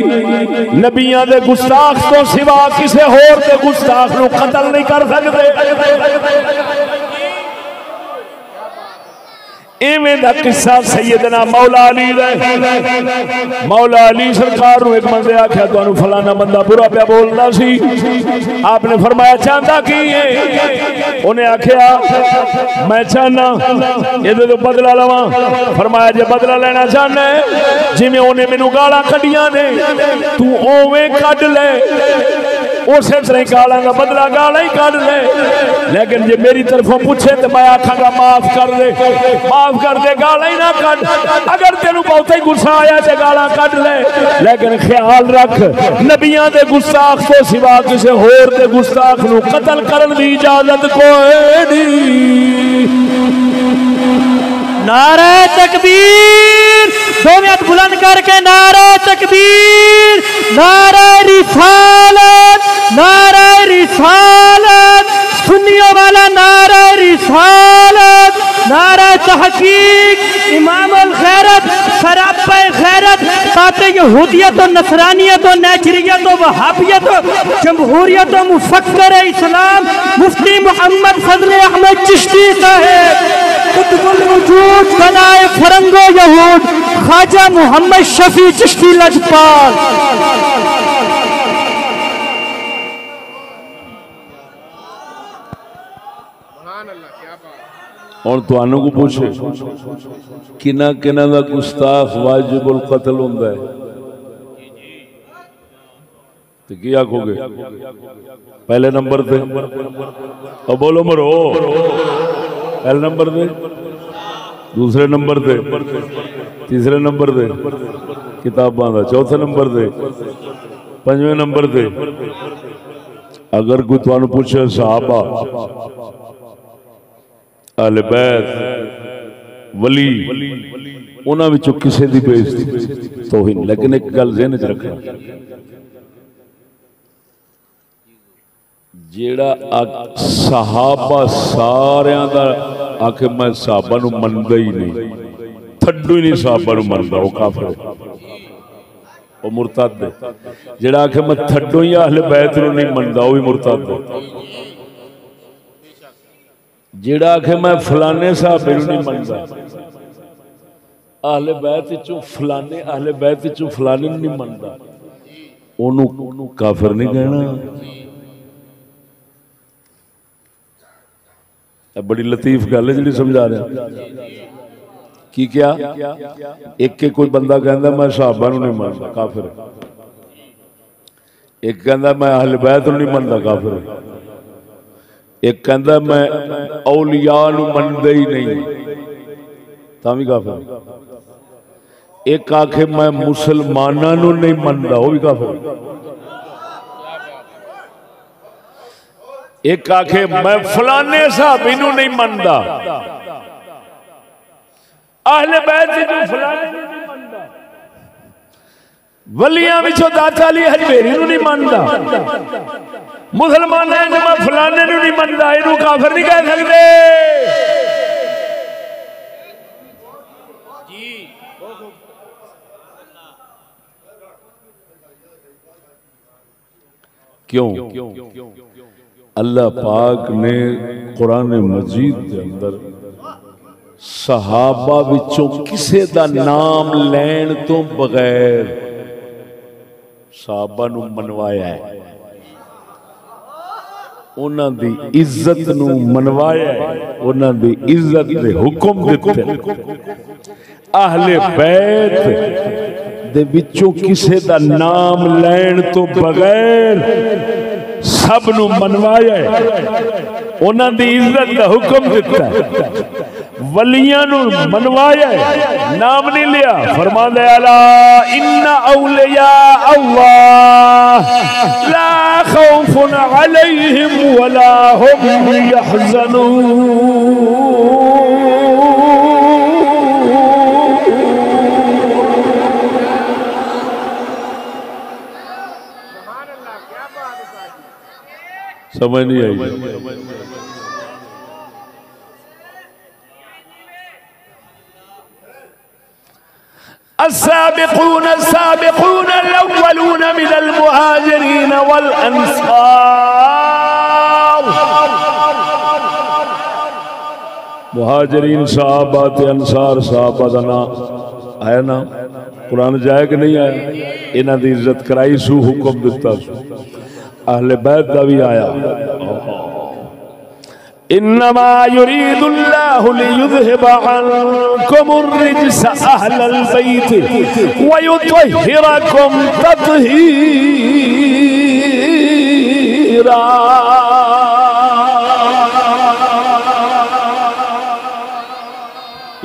नबियां दे गुस्ताख तो सिवा किसी होर दे गुस्ताख नू कत्ल नहीं कर सकते। इवें दा किस्सा सैयदना मौला अली दा, मौला अली सरकार नू एक बंदे आख्या तुहानू फलाना बंदा बुरा पिया बोलदा सी, आपने फरमाया चाहता की है? उन्हें आख्या मैं चाहना इहदे तो बदला लवां। फरमाया जे बदला लेना चाहना है, जिवें उन्हें मैनू गालां कढियां ने तू ओवें कढ ले, उसे तरह गालां दा बदला गालां ही कढ ले, लेकिन जे मेरी तरफों पूछे तो मैं आखांगा माफ कर दे, माफ कर दे, गालां ही ना कढ। अगर तेनू बहुत ही गुस्सा आया तो गालां कढ ले, लेकिन ख्याल रख नबियां दे गुस्ताख तो सिवा किसी होर दे गुस्ताख नू कत्ल करन दी इजाजत कोई नहीं। नारे तकबीर, दो मिनट बुलंद करके नारे तकबीर, नारे रिसालत, नारे रिसालत, सुन्नियों वाला नारे रिसालत, नारे तहकीक, इमाम अल खैरत, सरापे खैरत, ताते यहूदियत और नसरानियत और नेचरियत और वहाबियत और जमहूरियत और मुफक्कर इस्लाम मुफ्ती मोहम्मद फजल अहमद चिश्ती साहेब, कुतुबुल वजूद बनाए फरंगो यहूद ख्वाजा मोहम्मद शफी चिश्ती लजपाल। और तुहानू को पूछे किना किना दा गुस्ताख वाजिबुल कत्ल हुंदा है तो की आखोगे? पहले नंबर पे और बोलो मरो, पहले नंबर पे, दूसरे नंबर पे, तीसरे नंबर पे किताबां दा, चौथे नंबर पे, पंजवें नंबर पे। अगर कोई तुहानू पूछे सहाबा, अहले बैत, वली, उन्हां विचों किसे दी बेइज्जती तो ही, लेकिन एक गल ज़हन च रखना, जेड़ा सहाबा सारियां दा आखे मैं सहाबा नू मनदा ही नहीं, थड्डू ही नहीं सहाबा नू मनदा, वो काफिर है, वो मुरतद है। जेड़ा आखे मैं थड्डू ही अहले बैत नू नहीं मनदा, वो भी मुरतद है। जेड़ा आखे मैं फलाने साहबे नू नहीं मनदा, अहले बैत चों फलाने, अहले बैत चों फलाने नू नहीं मनदा, ओनू काफिर नहीं कहना। बड़ी लतीफ गल है जी समझा रहा की क्या, एक कोई बंदा कहता मैं सहाबा नू नहीं मनदा, काफिर है। एक कहता मैं अहले बैत नू नहीं मनदा, काफिर है। एक कहता मैं औलिया नू मनदा ही नहीं, तां भी काफिर है। एक आखे मैं मुसलमाना नू नहीं मनदा, वो भी काफिर है। एक आखे मैं फलाने साहबी नूं नहीं मनदा, अहले बैत नूं फलाने नूं नहीं मनदा, वलियां विचों दाता अली हजवेरी नूं नहीं मनदा, मुसलमान मैं फलाने नूं नहीं मनदा, इहनूं काफिर नहीं कह सकदे। क्यों? अल्लाह पाक ने कुरान मजीद के अंदर सहाबा विचों किसे दा नाम लैण तो बगैर सहाबा नूं मनवाया है, उन्हां दी इज्जत नूं मनवाया है, उन्हां दी इज्जत दे हुक्म दिते। अहले बैत दे विचों किसे दा नाम लैण तो बगैर सब नू मनवाया है, उन्हां दी इज्जत दा हुक्म दिता है, वलियां नू मनवाया है, नाम नहीं लिया। फरमांदा अला इन्ना औलिया अल्लाह ला खौफुन अलैहिम वला हुम यहज़नून। समझ नहीं आई? अस्साबिकून अस्साबिकून अल-अव्वलून मिनल मुहाजिरीन वल अंसार। मुहाजिरीन सहाबा ते अंसार सहाबा दा नाम आया ना कुरान जाए कि नहीं आया? इन्हां दी इज्जत कराई सू, हुक्म दिता सू। अहले बैत दा भी आया, इन्नमा युरीदुल्लाहु लियुज़हिबा अन्कुमुर रिज्स अहलल बैत व युत्तहिरकुम तत्हीरा।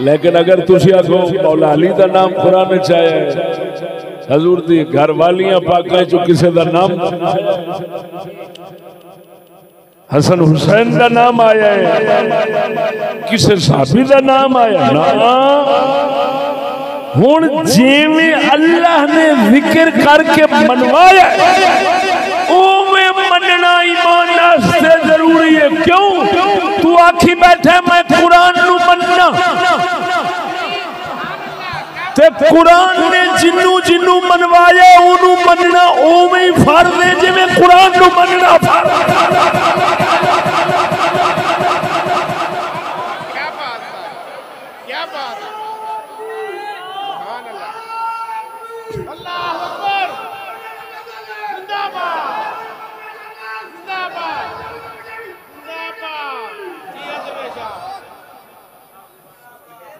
लेकिन अगर तुसी आखो मौला अली दा नाम कुरान विच आया है, हजूर दी घर वालियां पाकां चो किसे दा नाम, हसन हुसैन दा नाम आया है, किसे साहबी दा नाम आया ना। हुण जिवें अल्लाह ने जिक्र करके मनवाया उवें मनना ईमान वास्ते जरूरी है। क्यों? तू आखी बैठे मैं कुरान नू मनना, ते कुरान ने जिन्नू जिन्नू मनवाया उन्नू मनना उवें ही फर्ज है जिवें कुरान नू मनना फर्ज। क्या बात है, क्या बात है। सुभान अल्लाह, अल्लाहू अकबर, जिंदाबाद जिंदाबाद जिंदाबाद। जिया जवेशा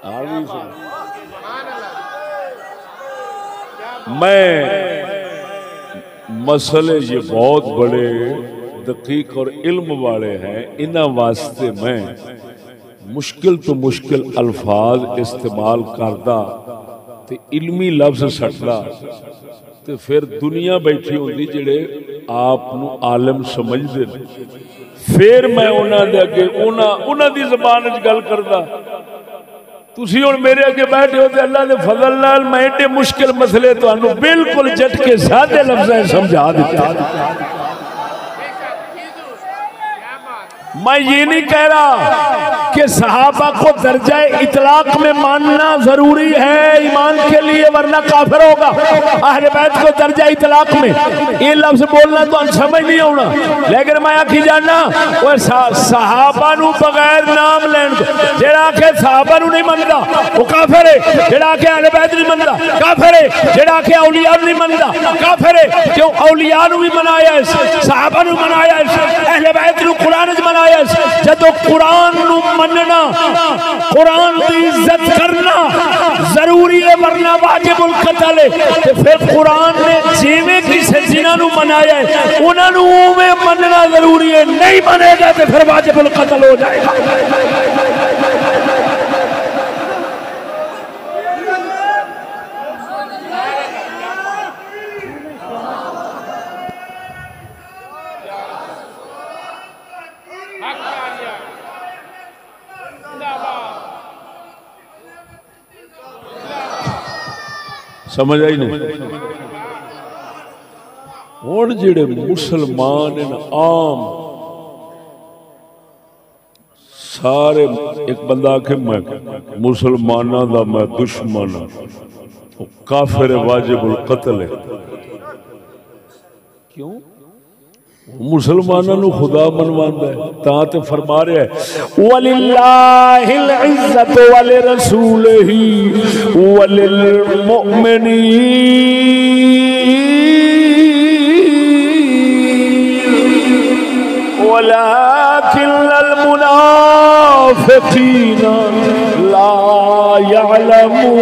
आमीन। सुभान अल्लाह। मैं मसले ये बहुत बड़े दकीक और इल्म वाले हैं, इन्हां वास्ते मैं मुश्किल तो मुश्किल अल्फाज इस्तेमाल करदा ते इल्मी लफ्ज सटदा, ते फिर दुनिया बैठी होंदी जेड़े आप नू आलम समझदे ने, फिर मैं उन्हां दे अगे उन्हां दी ज़बान च गल करदा। तुसी हुण मेरे अगे बैठे हो, अल्लाह के फजल नाल मैं एडे मुश्किल मसले तुहानू बिल्कुल झटके सादे लफ्ज़ां समझा दिते। मैं ये नहीं कह रहा कि सहाबा को दर्जा इतलाक में मानना जरूरी है ईमान के लिए, वरना काफिर होगा। अहले बैत को दर्जा इतलाक में ये लफ्ज बोलना तो समझ नहीं आना, लेकिन मैं आखी जाना वो सहाबा नू बगैर नाम लैन जेड़ा आखे सहाबा नू नहीं मनदा वो काफिर है, जेड़ा आखे अहले बैत नहीं मनदा काफिर है, जेड़ा आखे औलिया नहीं मनदा काफिर है। क्यों? औलिया नू भी मनाया, सहाबा नू मनाया, अहले बैत नू कुरान च मनाया। जदों कुरान नू मनना, कुरान की इज्जत करना जरूरी है, वरना वाजिबुल कत्ल है। ते फिर कुरान ने जिवें किसे जिन्हां नू मनाया है उन्हां नू उवें मनना जरूरी है, नहीं मनेगा तो फिर वाजिबुल कत्ल हो जाएगा। समझ आई नहीं? हुण जिहड़े मुसलमान आम सारे एक बंदा आखे मैं मुसलमाना दा मैं दुश्मन हाँ, काफिर वाजिबुल कत्ल है। क्यों? मुसलमानों खुदा मनवांदा है तां ते फरमा रहा है वलिल्लाहिल इज्जतु वली रसूलिही वलिल मुमिनीन वलाकिन्नल मुनाफिकीन ला यअलमून।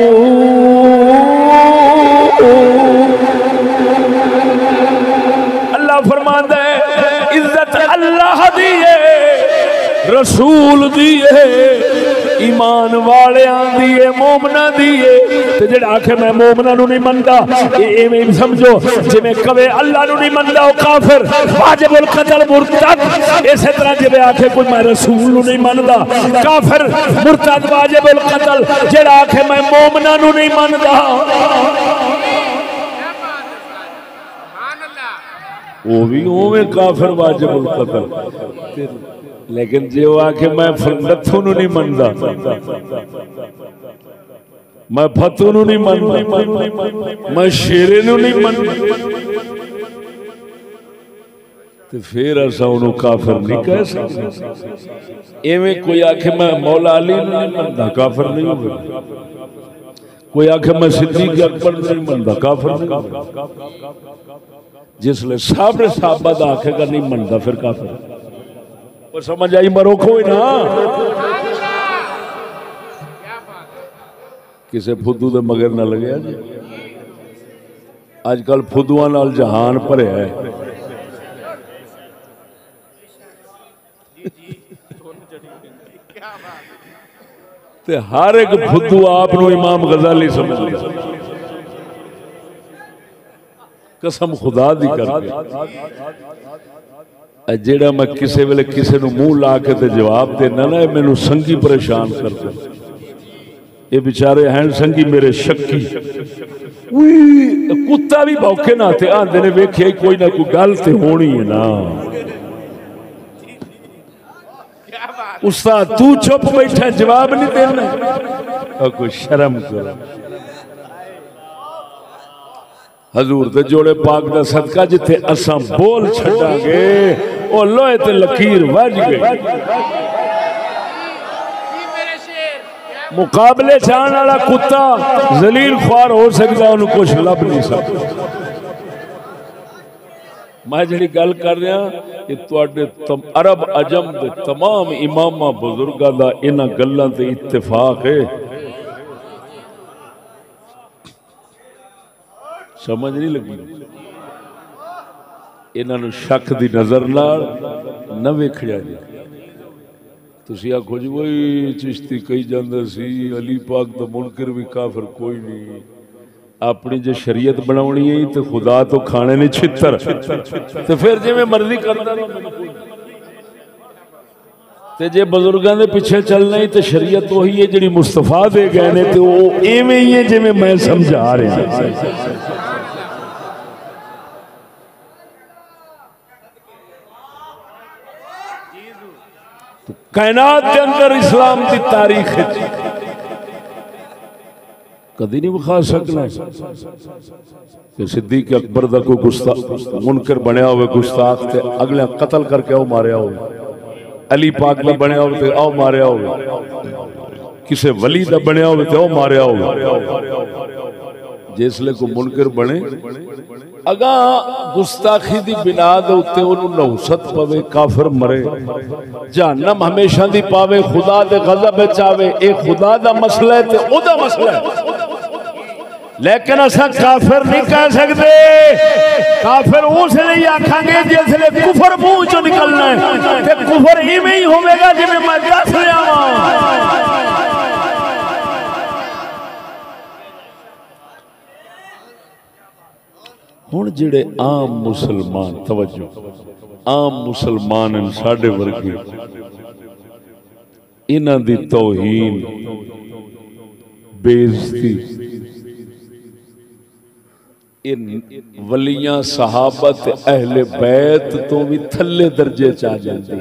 अल्लाह फरमांदा है इज्जत अल्लाह दी है, रसूल दी है, ईमान वालियां दी है, मोमना दी है। ते जेड़ा आखे मैं मोमना नु नहीं मनदा, एवें समझो जिवें कवे अल्लाह नु नहीं मनदा ओ काफिर वाजिबुल कत्ल मुर्तद। इस तरह जिवें आखे कोई मैं रसूल नु नहीं मनदा काफिर मुर्तद वाजिबुल कत्ल। जेड़ा आखे मैं मोमना नु नहीं मनदा वो भी उवें काफिर वाजिबुल कत्ल। लेकिन जो आके मैं नत्थू नूं नहीं मनदा, मैं फतू नूं नहीं मनदा, मैं शेरे नूं नहीं मनदा, तो फिर असां उहनूं काफिर नहीं कह सकते। एवें कोई आखे मैं मौला अली नूं नहीं मनदा, काफिर नहीं होगा। कोई आखे मैं सिद्दीक अकबर नहीं मनदा, काफिर नहीं होगा। जिसले साबरे साहबा दा आखेगा नहीं मनदा फिर काफिर। वो समझ आई? मरो कोई ना किसे फुद्दू दे मगर ना लगे जी। अजकल फुद्दुआं नाल जहान भरिया है। ते हर एक फुद्दू आप नूं इमाम गजाली समझदा। कसम खुदा दी करके जेड़ा मैं किसी वेले किसी नूं मूँह ला के ते जवाब देना ना, मैनू संगी परेशान करते। ये बेचारे हैं संगी मेरे शक्की। कुत्ता भी भौके ना थे आंदे ने वेखिया कोई ना कोई गल ते होनी है ना। उस्ताद तू चुप बैठा जवाब नहीं देना, कोई शर्म करो। हजूर दे जोड़े पाक दा सदका जिथे असां बोल छड्डांगे ओ लोहे ते लकीर वज गई। मुकाबले जाने वाला कुत्ता जलील ख्वार हो सकता, उन्हें कुछ लब नहीं सकता। मैं जी गल कर रहा कि अरब अजम दे तमाम इमामा बुजुर्गों का इन्हां गल्लां ते इत्तेफाक है। समझ नहीं लगी? इन्हों शक की नजर न वेखिया जी। तुसी आखो जी वही चिश्ती कही जाता सी अली पाक तो मुनकर भी काफिर कोई नहीं। अपनी जो शरीयत बनानी है तो खुदा तो खाने ने छितर, तो फिर जिवें मर्जी करता ते जे बुजुर्गों के पिछे चलना ही तो शरीयत वही है जी मुस्तफा दे गए ने, तो वो इवें ही है जिवें मैं समझा रहा। कायनात के अंदर इस्लाम की तारीख कदी नहीं विखा सकना कि सिद्दीक अकबर का कोई गुस्ताख मुनकर बनया हो गुस्ताख ते अगले कतल करके आओ मारिया हो, अली पाक का बनया हो तो आओ मारिया हो, किसी वली का बनया हो तो आओ मारिया हो। जिसले को मुनकर बने अगा गुस्ताखी दी बिना दे उत्ते ओनू नहुसत पवे, काफिर मरे, जहन्नम हमेशा दी पावे, खुदा दे गज़ब विच आवे। ए खुदा दा मसला है ते ओदा मसला है, लेकिन असा काफिर नहीं कह सकते। काफिर उसले ही आखांगे जिसले कुफर मुंह चो निकलना है, ते कुफर इवें ही होवेगा जिवें मैं दस रहा हां। हुण जिहड़े आम मुसलमान, तवज्जो, आम मुसलमान साडे वर्गे, इन्हां दी तौहीन बेइज्जती वलियां सहाबत अहले बैत तो भी थल्ले दर्जे च आ जाती।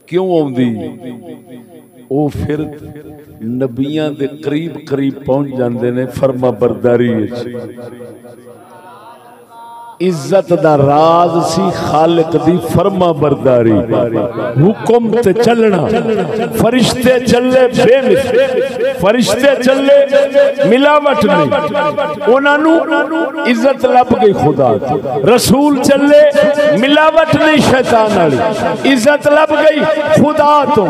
क्यों आउंदी? वो फिर नबियां दे करीब करीब पहुंच जाते ने फर्मा बरदारी। इज्जत दा राज सी खालिक दी फर्मा बरदारी। हुक्म ते चलना, फरिश्ते चले बेमिसल, फरिश्ते चले मिलावट नहीं, उन्होंने इज्जत लब गई खुदा की। रसूल चले मिलावट नहीं शैतान वाली, इज्जत लब गई खुदा तो।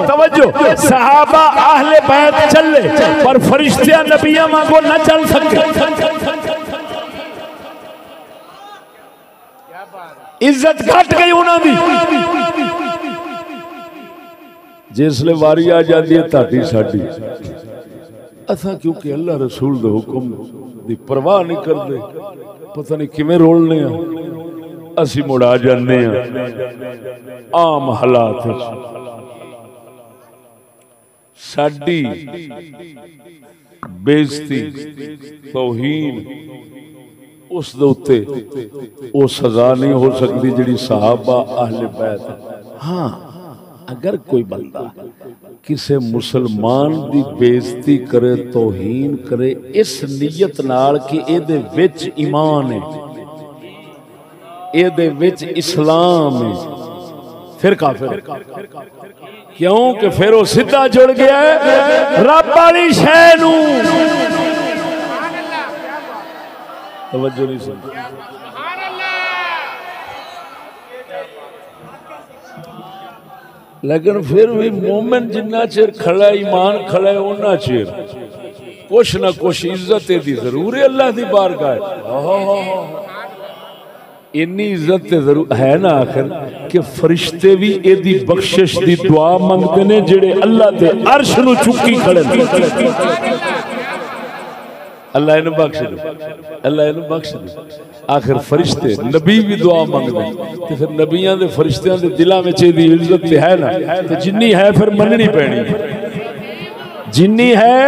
तवज्जो, सहाबा अहले बैत चले पर फरिश्ते नबियां वांगू न चल सके। इज्जत घट गई उन्होंने। जिसले वारी आ जाती है ताड़ी साड़ी, असा क्योंकि अल्लाह रसूल दे हुक्म दी परवाह नहीं करते, पता नहीं किवें रोलने असी मुड़ आ जाने आम हालात। साडी बेइज्जती तौहीन उस दे उत्ते वो सजा नहीं हो सकती जिहड़ी सहाबा अहले बैत। हाँ, अगर कोई बंदा किसी मुसलमान की बेइज्जती करे, तौहीन करे, इस नीयत नाल कि इहदे विच ईमान है, इहदे विच इस्लाम है, फिर काफिर। क्यों कि फिर वो सीधा जुड़ गया है रब वाली शै नूं। तवज्जो नहीं सुन। लेकिन फिर भी मोमिन जिन्ना चिर खड़ा ईमान खड़ा है उन्ना चिर कुछ ना कुछ इज्जत दी जरूर है अल्लाह की बारगाह। इन्नी इज्जत जरूर है ना आखिर कि फरिश्ते भी एदी बख्शिश दी दुआ मंगते ने जेड़े अल्लाह दे अर्श नूं चुकी खड़े। अल्लाह इन्हें बख्श दे, अल्लाह इन्हें बख्श दे। आखिर फरिश्ते नबी भी दुआ मंगते, तो फिर नबियां दे फरिश्तियां दे दिलां विच इहदी इज्जत है ना, तो जिन्नी है फिर मननी पैनी, जिन्नी है।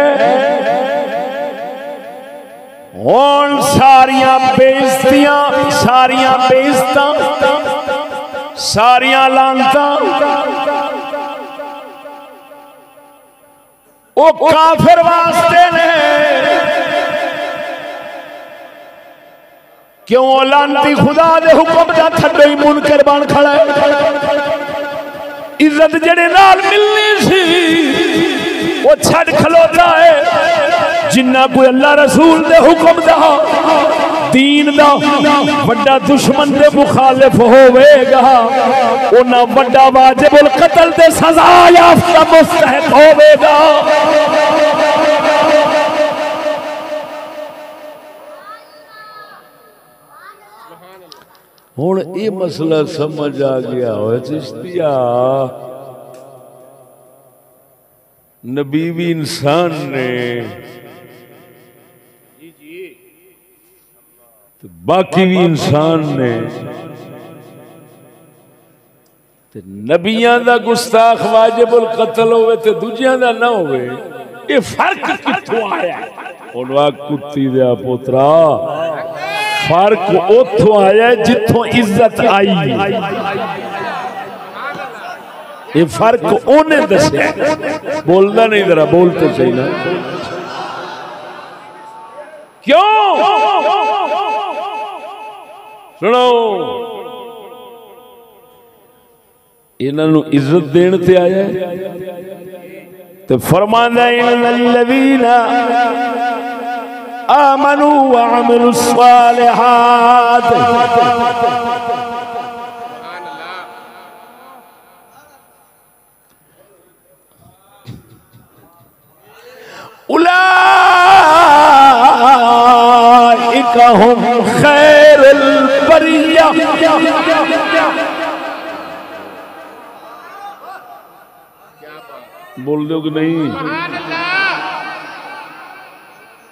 हुण सारियां बेइज्जतियां, सारियां बेइज्जतां, सारियां लानतां ओ काफिर वास्ते ने। क्यों? लानती खुदा दे हुक्म दा थड्डे ही मुनकर बन खड़ा है। इज्जत जेड़े नाल मिलनी सी वो छड़ खलोता है। जिन्ना कोई अल्लाह रसूल दे हुक्म दा दीन दा वड्डा दुश्मन दे मुखालिफ होवेगा, उन्ना वड्डा वाजिबुल कत्ल दे सजा याफ्ता मुस्तहिक होवेगा। हुण ये मसला समझ आ गया हो चिश्तिया, नबी भी इंसान ने तो बाकी भी इंसान ने। नबियां दा गुस्ताख वाजिबुल कत्ल होवे ते दूजियां दा ना होवे, ये फर्क कित्थों आया? हुण वा कुत्ती दे पुत्रा, फर्क उथों आया जिथों इज्जत आई। ये फर्क उन्हें दसिया, बोलना नहीं, जरा बोलते सही ना। क्यों? सुनो, इन्हों इज्जत देने ते आया तो फरमांदा इन्नल्लज़ीना आमनू व अमिलुस सालिहात उलाइका हुम खैरुल बरिया। बोल दो कि नहीं?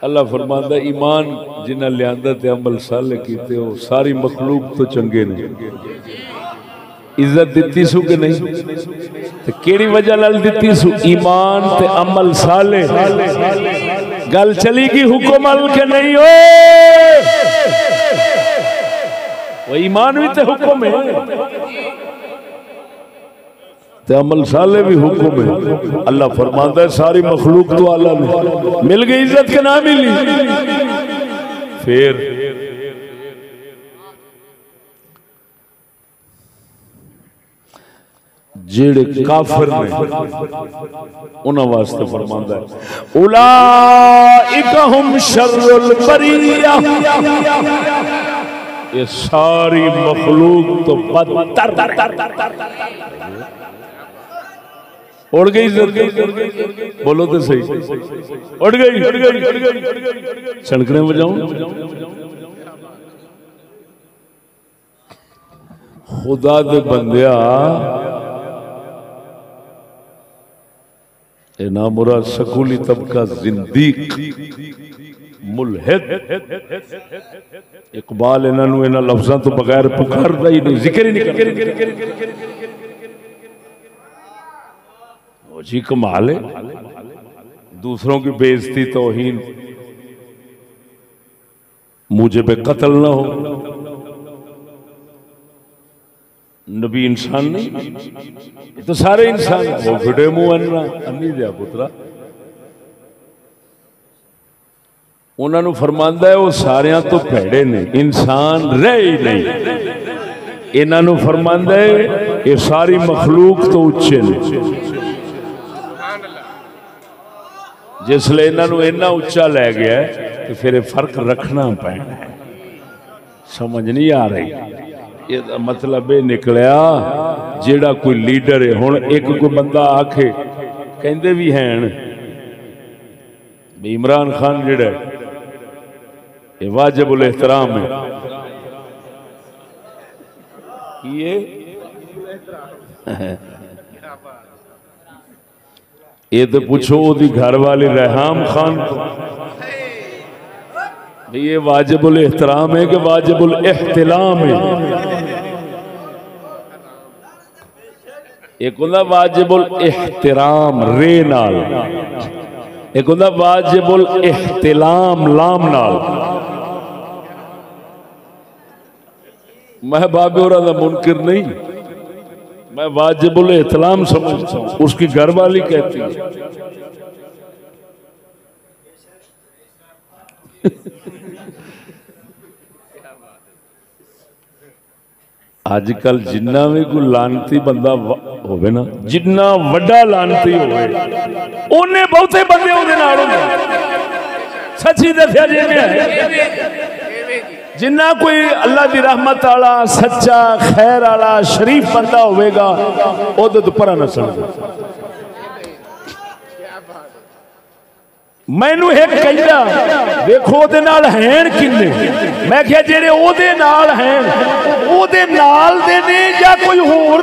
अल्लाह फरमांदा ईमान जिन्हें लियांदा ते अमल साले कीते हो सारी मखलूक तो चंगे ने। इज्जत दिती सू कि नहीं? तो केड़ी वजह नाल दिती सू? ईमान ते अमल साले। गल चलेगी हुक्म अल के नहीं हो, वो ईमान भी तो हुक्म है, ते अमल साले भी हुक्म है। अल्लाह फरमाता है सारी मखलूक तो अल्लाह ने मिल गई, इज्जत के ना मिली। फिर जेड़े काफिर ने उन्हां वास्ते फरमांदा है उलाइका हुम शर्रुल बरिया, ये सारी मखलूक तो बदतर। उड़ गई, बोलो तो सही, उड़ गई, छनकने बजाऊं। खुदा दे बंदिया ए ना मुरा स्कूली तबका जिंदीक मुलहिद, इकबाल इन्हों इन्होंने लफ्जों तो बगैर पुकारता ही नहीं, जिक्र ही नहीं करता। जी कमाल है, दूसरों की बेइज्जती तौहीन मुझे पे कत्ल ना हो। नबी इंसान नहीं, ये तो सारे इंसान, वो फिटे मुंह अन्नी दिया पुत्रा। उन्होंने फरमांदा है वो सारियां तो भैड़े ने, इंसान रह ही नहीं। इन्होंने फरमांदा है ये सारी मखलूक तो उच्चे ने। जिसले इन्हों इन्ना उच्चा लै गया तो फिर फर्क रखना पैना है। समझ नहीं आ रही, ये मतलब ये निकलिया जेड़ा कोई लीडर है। हुण एक कोई बंदा आखे कहते भी हैं इमरान खान जेड़ा ये वाजिबुल एहतराम है, ये ये तो पूछो ओदी घर वाली रेहाम खान को, ये वाजिबुल एहतराम है कि वाजिबुल एहतिलाम है? एक होंदा वाजिबुल एहतराम रे नाल, एक होंदा वाजिबुल एहतिलाम लाम नाल। मैं बाबे और मुनकिर नहीं, मैं वाजिबुल एहतलाम समझता हूं, उसकी घरवाली कहती है। आजकल जिन्ना भी कोई लानती बंदा होवे ना, जिन्ना वड्डा लानती होवे उन्हें बहुते बंदे उहदे नाल होंदे। सच्ची दस्या जी है, जिन्ना कोई अल्लाह की रहमत वाला सच्चा खैर वाला शरीफ बंदा होगा ओदे तो परा न समझ। मैनू एक कहता देखो ओदे नाल हैं किन्ने, मैं क्या जेड़े ओदे नाल हैं ओदे नाल दे ने या कोई होर,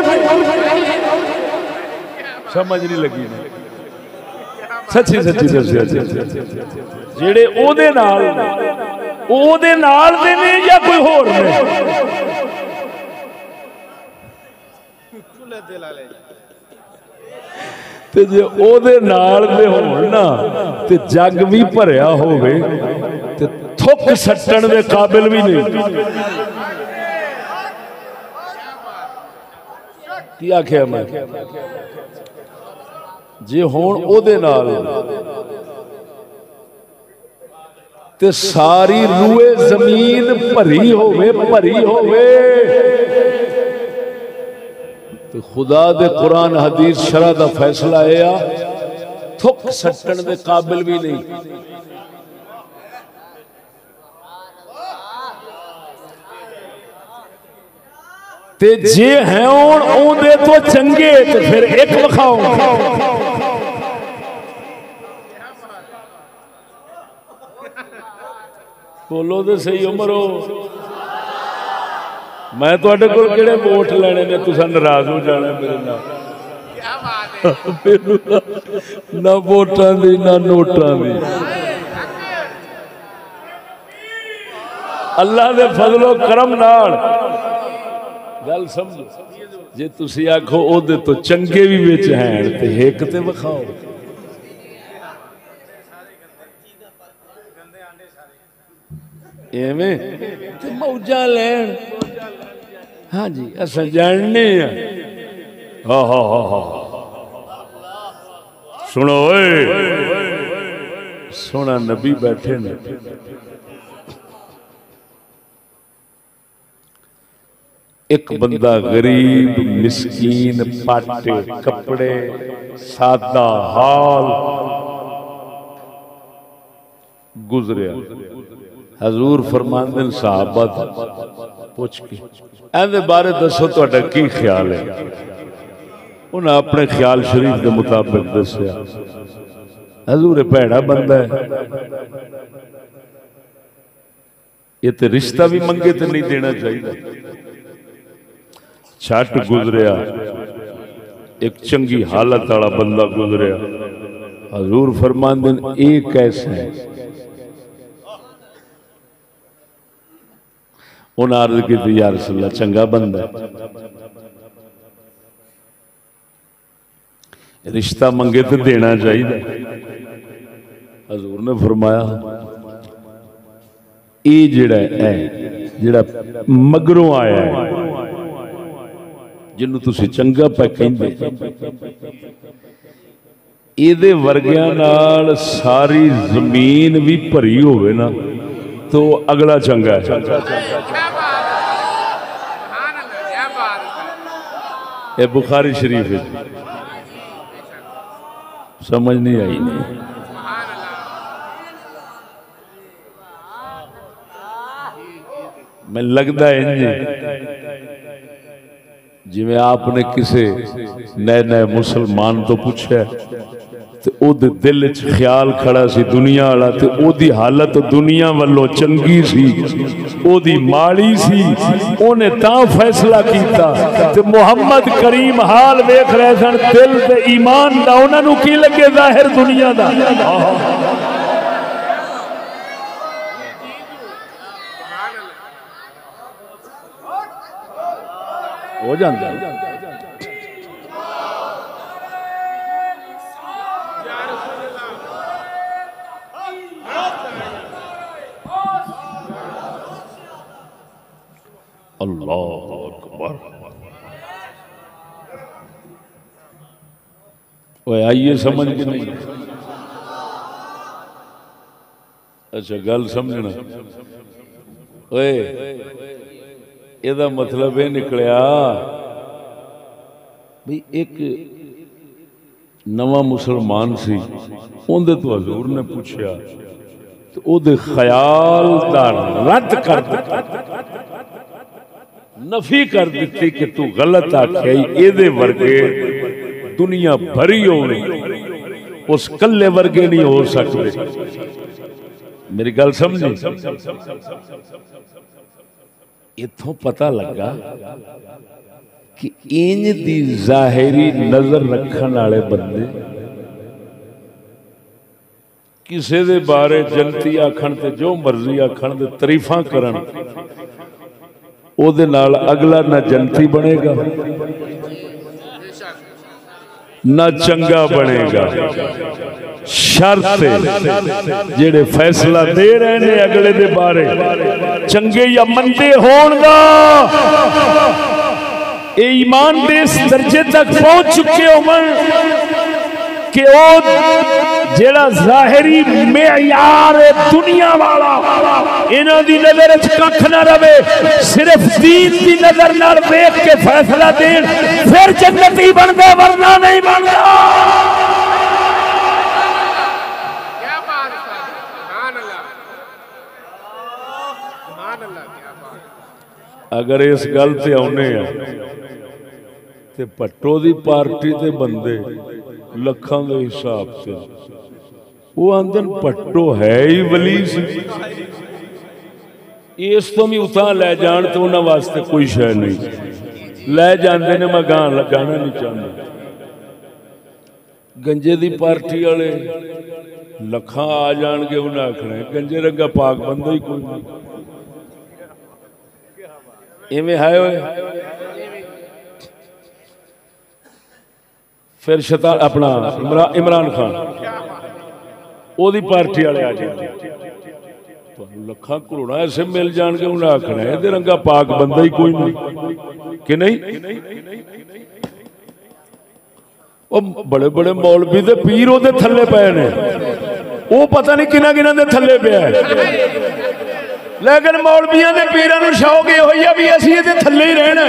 समझ नहीं लगी ना। सच्ची सच्ची दस्या जेड़े ओदे नाल दे ने या कोई होर ने। ते जे ओदे नाल दे होण ना ते जग भी भरिया होवे ते थुक सट्टण दे काबिल भी नहीं। की आख्या मैं, जे होण ओदे नाल ते सारी रूए जमीन भरी होवे तो खुदा दे कुरान हदीस शरा दा फैसला है थुक सट्टण दे काबिल भी नहीं। ते जे हैं ओंदे तो चंगे ते फिर एक विखाओ। बोलो तो सही उमरो, मैं तुहाडे कोल किहड़े वोट लेने ने, तुसां नाराज हो जाना मेरे नाल। ना वोटां दी ना नोटां दी। अल्लाह दे फजलो करम नाल गल समझो, जे तुसी आखो ओदे तो चंगे भी विच हैं ते हिक ते विखाओ। एवें ते मौजा लैन। हाँ जी असा जानने हाँ हाँ हाँ हाँ सुनो सोना नबी बैठे ने एक बंदा गरीब मिस्कीन पाटे कपड़े सादा हाल गुजरिया। हजूर फरमांदे ने सहाबा पूछ के एंदे बारे दसो तुहाडा की ख्याल है। उन्हें अपने ख्याल शरीफ के मुताबिक दसिया। हजूर भैड़ा बंदा है, ये तो रिश्ता भी मंगे तो नहीं देना चाहिए। छट गुजरिया एक चंगी हालत वाला बंदा गुजरिया। हजूर फरमांदे ये कैसा है। उन्हें अर्ज की यार रसूल अल्लाह चंगा बंदा रिश्ता मंगे तो देना चाहिए। हजूर ने फरमाया ये जिहड़ा मगरों आया है जिन्हों तुसी चंगा पे कहंदे इहदे वर्गियां नाल सारी जमीन भी भरी होवे ना तो अगला चंगा है। ये बुखारी शरीफ है। समझ नहीं आई नहीं। मैं लगता है जिवें आपने किसी नए नए मुसलमान तो पूछा तो ओदे दिल च ख्याल खड़ा सी दुनिया वाला ते ओदी हालत दुनिया वालों चंगी सी ओदी माड़ी सी ओने तां फैसला कीता ते मुहम्मद करीम हाल वेख रहे सन दिल ते ईमान दा उन्हां नूं की लगे जाहिर दुनिया दा हो जाता है। अल्लाह अकबर। ओए आइए समझ के नहीं। अच्छा गल समझना। ओए ਇਹਦਾ मतलब ये निकलिया भी एक नवा मुसलमान सी उहदे तो हजूर ने पूछा तो उहदे ख्याल दा रद्द कर दिता नफी कर दी कि तू गलत आख्या इहदे वर्गे दुनिया भरी होनी उस कल्ले वर्गे नहीं हो सकते। मेरी गल समझी। इथों पता लगा कि इंज दी जाहिरी नजर रखने वाले बंदे किसी दे बारे जनती आखण ते जो मर्जी आखण ते तारीफां करन ओदे नाल अगला ना जनती बनेगा ना चंगा बनेगा। शर्त जेड़े फैसला दे रहे ने अगले दे बारे चंगे या मंदे होण दा ए ईमान दे इस दर्जे तक पहुंच चुके होवन कि ओ जेड़ा जाहिरी मेयार दुनिया वाला इन्हां दी नजर च कख ना रवे सिर्फ दीन दी नजर नाल देख के फैसला देन फिर जन्नती बनदे वरना नहीं बनदा। अगर इस गल से आने तो भट्टो दी पार्टी के बंदे लखां के हिसाब से वो आंदन भट्टो है ही वली सी इस तो भी उतां लै जान तो उन्हां वास्ते कोई शय नहीं लै जाते ने। मैं गां जाना नहीं चाहता। गंजे दी पार्टी वाले लखां आ जाणगे उन्हें आखना गंजे रंगा पाक बंदा ही कोई नहीं। इवें है फिर शता अपना इमरान खान ओदी पार्टी वाले आ जाते लखा करोड़ा ऐसे मिल जाएंगे उन्हें आखना है रंगा पाक बंदा ही कोई नहीं कि नहीं। बड़े बड़े मौलवी दे पीर ओदे थल्ले पे ने वो पता नहीं किना किना दे थल्ले पे है, लेकिन मौलवियां दे पीरां नूं शौक ये होई है भी असीं इहदे थल्ले ही रहना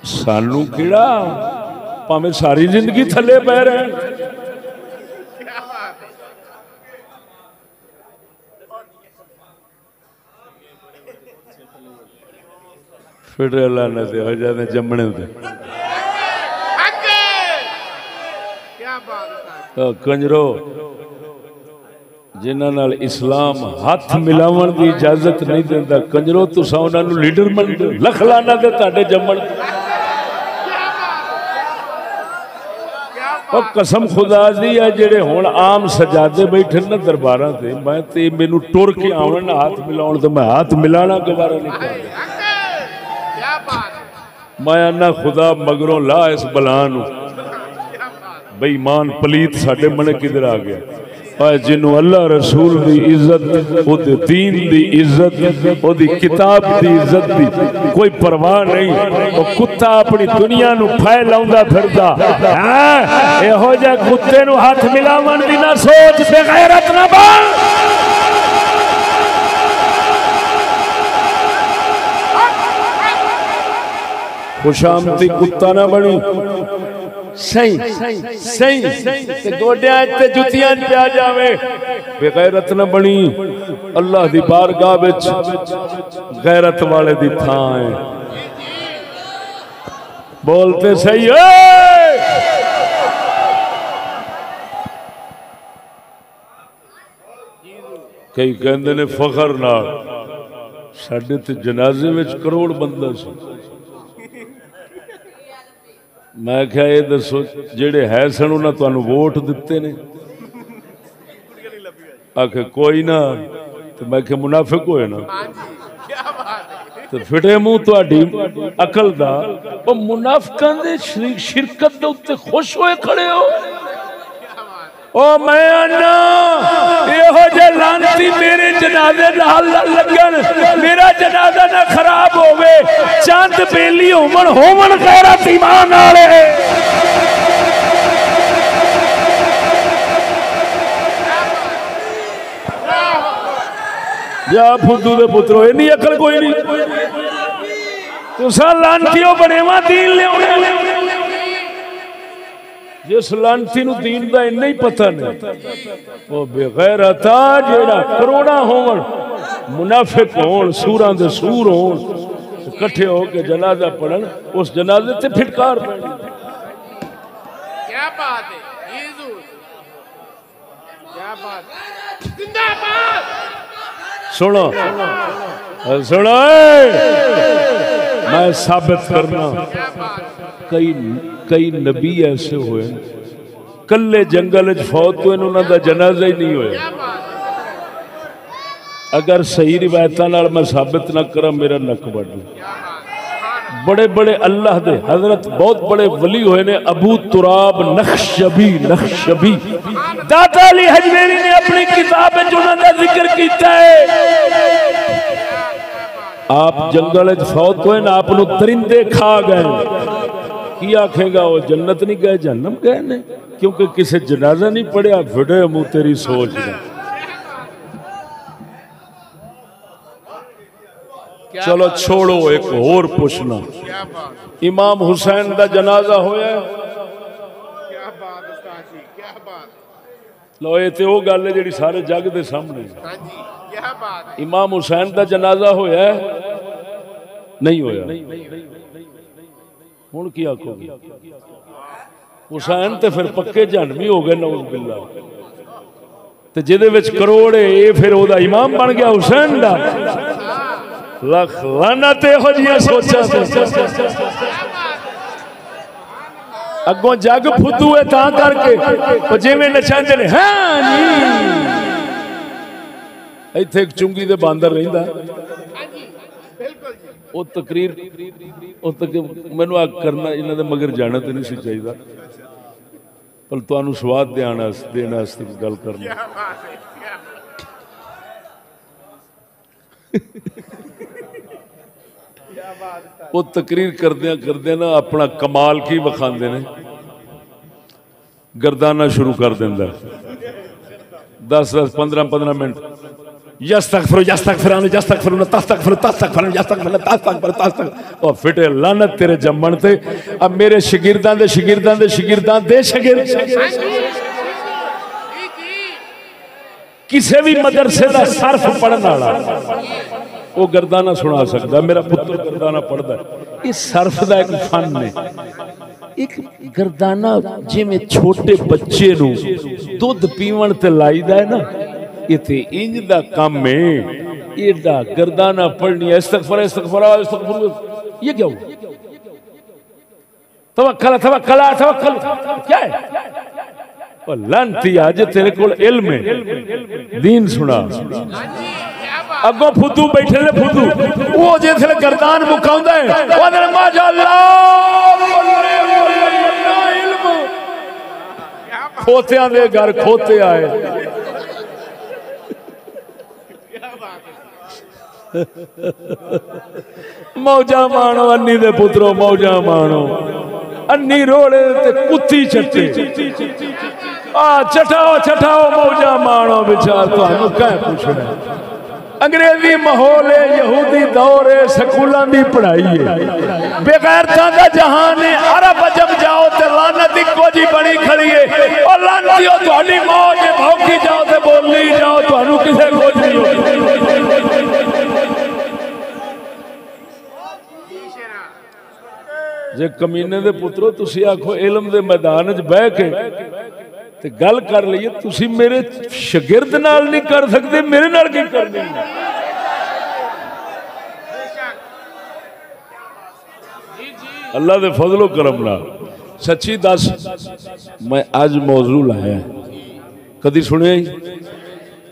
सानू किहड़ा भावें सारी जिंदगी थल्ले पै रहे। फिर अल्लाह ने दे हो जाते जमने दे कंजरो जिन्हां नाल इस्लाम हाथ मिलावन की इजाजत नहीं देता कंजरो तुसां उन्हां नूं लीडर मन लख लाना दे तुहाडे जमण और कसम खुदा दी है जेड़े हुण आम सजादे बैठे ना दरबारां ते मैं ते मैनू टुर के आवन हाथ मिलाउण ते मैं हाथ मिलाना गवारा नहीं करदा। मैं आना खुदा मगरों ला इस बला नूं बेईमान पलीत साडे मने किधर आ गया जिन्हों अल्लाह रसूल दी इज्जत ओदे दीन दी इज्जत ओदी किताब दी इज्जत दी कोई परवाह नहीं। वो कुत्ता अपनी दुनिया नूं फैलाउंदा फिरदा है इहो जिहा कुत्ते नूं हाथ मिलावन दी ना सोच बेगैरत ना बन। खुशामदी कुत्ता ना बनी सही सही गोडियां ते जुतियां पे आ जावे बेगैरत ना बनी। अल्लाह दी बारगाह विच गैरत वाले दी थां है। बोलते सही है। कई कहंदे ने फखर नाल साडे ते जनाजे विच करोड़ बंदा सी। मैं क्या ये दसो जेड़े है सन उन्हें तुहानू वोट दिते ने आखे कोई ना तो मैं क्या मुनाफिक होए ना तो फिटे मुंह तुहाडी अकल दा वो मुनाफिकां दे शिरकत दे उत्ते खुश होए खड़े हो। ओ मैं आना इहो जे लानती मेरे जनाजे नाल ना लगन मेरा जनाजा ना खराब होवे चंद बेली होवन गैरत ईमान वाले या फुद्दू दे पुत्रो इन्नी अकल कोई नहीं तुसा लानतीओ बनेवा दीन लियाउणे जिस लानती नूं दीन दा इन्ना ही पता नहीं वो बेगैरता जेड़ा करोड़ा होवन मुनाफिक होन सूरां दे सूर होन इकट्ठे होके जनाजा पढ़न उस जनाजे ते फिटकार पैनी। क्या बात है यीशु क्या बात जिंदाबाद। सुनो सुनो मैं साबित करना कई नबी ऐसे हुए कल्ले जंगल फौत हुए उन्होंने दा जनाजा ही नहीं होया। अगर सही रिवायतां नाल मैं साबित ना करा मेरा नक वड। बड़े बड़े अल्लाह दे हजरत बहुत बड़े वली हुए ने अबू तुराब नक्शबी दाता अली हजवेरी ने अपनी किताब में उन्होंने दा जिक्र किया है। आप जंगल फौत हुए ना आप तरिंदे खा गए की आखेगा वो जन्नत नहीं गए जन्नम गए ने क्योंकि किसी जनाजा नहीं पढ़िया फिटे मुंह तेरी सोच ने। चलो छोड़ो एक और पूछना इमाम हुसैन का जनाजा होया लो ये तो गल है जी सारे जग के सामने इमाम हुसैन का जनाजा होया नहीं होया हुण की आखोगे हुसैन तो फिर पक्के जहन्नमी हो गए नऊज़ बिल्लाह ते जिहदे विच करोड़ है ये फिर ओदा इमाम बन गया हुसैन दा लख लानत इहो जिहियां सोचां अगों जग फुद्दू है तां करके जिवें नचांदे ने हां जी इत्थे एक चुंगी दे बांदर रहिंदा वो तकरीर मैनू आ करना इन्हों मगर जाना तो नहीं चाहिए पर तुहानू स्वाद देने गल करनी वो तकरीर करदे ना अपना कमाल की विखांदे ने गर्दाना शुरू कर देंदा 10-10 15-15 मिनट और फिटे लानत तेरे जम्मन ते अब मेरे शागिर्दां दे किसी भी मदरसे का सर्फ पढ़ने वाला वो गर्दाना सुना सकता। मेरा पुत्र गर्दाना पढ़ता है। इस सर्फ का एक फन है। एक गर्दाना जिवें छोटे बच्चे नूं दुध पीवन ते लाईदा है ना, इत्थे इंज दा काम है। एडा गर्दाना पढ़नी है इस्तगफार इस्तगफार इस्तगफार, ये क्या हुआ? तवक्कल तवक्कल तवक्कल क्या है? लानती आज तेरे कोल इल्म है, दीन सुना। अगो फुदू बैठे ने फुदू वो जिसले गर्दान मुकाउंदा है ओदे माशाअल्लाह इल्म खोतियां दे घर खोते आए। मौजा माणो अन्नी दे पुत्रो मौजा माणो। अन्नी रोड़े ते कुत्ती चट्टे चटाओ चटाओ मौजा माणो। विचार तुहानू क्या पूछना? अंग्रेजी माहौल है, यहूदी दौर है, स्कूलों की पढ़ाई है, बेगैरतां दा जहान है। अरब जब जाओ तो लानत इको जी बनी खड़ी है और लानतियों तुहाडी मौज भौंकी जाओ तो बोली जाओ, तुहानू किसे खोज नहीं होगी। जे कमीने दे पुत्रो तुसी आखो इल्म दे मैदान च बह के ते गल कर लईए, तुसी मेरे शागिर्द नाल नहीं कर सकते, मेरे नाल की करनी? अल्लाह दे फजलो करम नाल सच्ची दस, मैं आज मौजू लाया कदी सुनिया ही?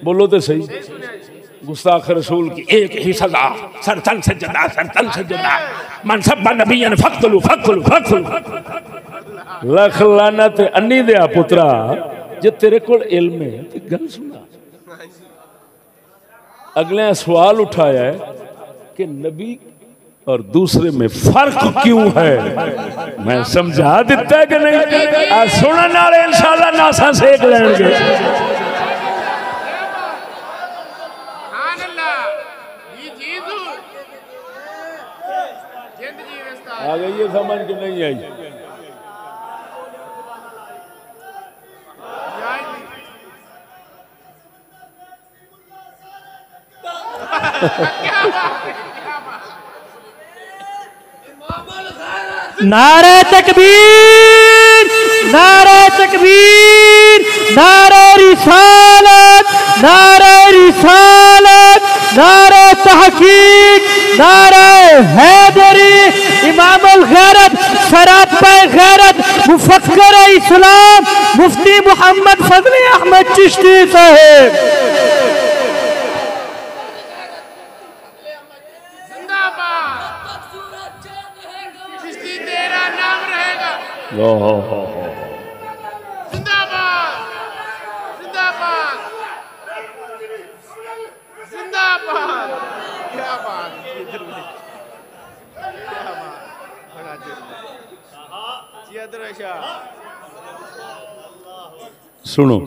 बोलो तो सही। गुस्ताख रसूल की एक ही सजा, सरतन सजदा सरतन सजदा, मन सब नबियन फक्तलू फक्तलू फक्तलू। लख लानत अन्नी दिया पुत्रा, जे तेरे कोल इल्म है तो गल सुना। अगले सवाल उठाया है कि नबी और दूसरे में फर्क क्यों है? मैं समझा दिता है कि नहीं? सुनने वाले इंशाअल्लाह नासा सेक लेंगे। आ गई है समझ कि नहीं आई? नारे तकबीर, नारे तकबीर, नारे रिसालत, नारे रिसालत, नारे तहकीक, नारे हैदरी, इमाम अल गैरत, सरापा गैरत, मुफक्कर इस्लाम, मुफ्ती मोहम्मद फजल अहमद चिश्ती साहेब। जिंदाबाद जिंदाबाद जिंदाबाद। क्या बात, सुनो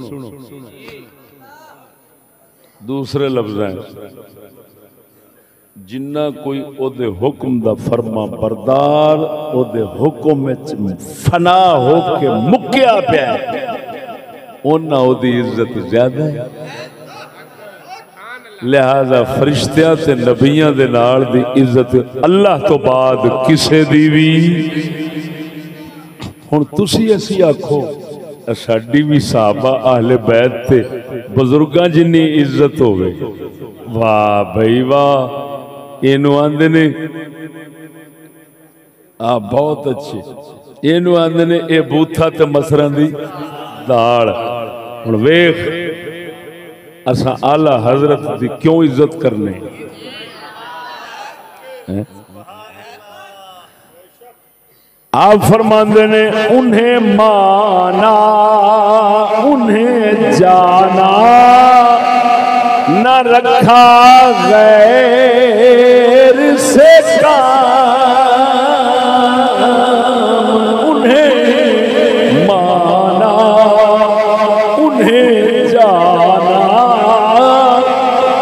दूसरे लफ्ज़ हैं, जिन्ना कोई ओदे हुक्म दा फरमा बरदार ओदे हुक्म विच फना हो के मुक्या पिया, ओना ओदी इज्जत ज्यादा है। लिहाजा फरिश्तियां ते नबियां दे नाल दी इज्जत अल्लाह तो बाद किसे दी भी। हुण तुसी असी आखो साडी भी साहबा अहले बैत ते बुजुर्गां जिन्नी इज्जत होवे, वाह भाई वाह। इनू आंदे ने बहुत अच्छे, इनू आंदे ने ए बूथा ते मसरां दी दाल। हुण वेख असा आला हजरत दी क्यों इज्जत करने? आप फरमांदे ने उन्हें माना जाना न रखा गैर से काम, उन्हें माना उन्हें जाना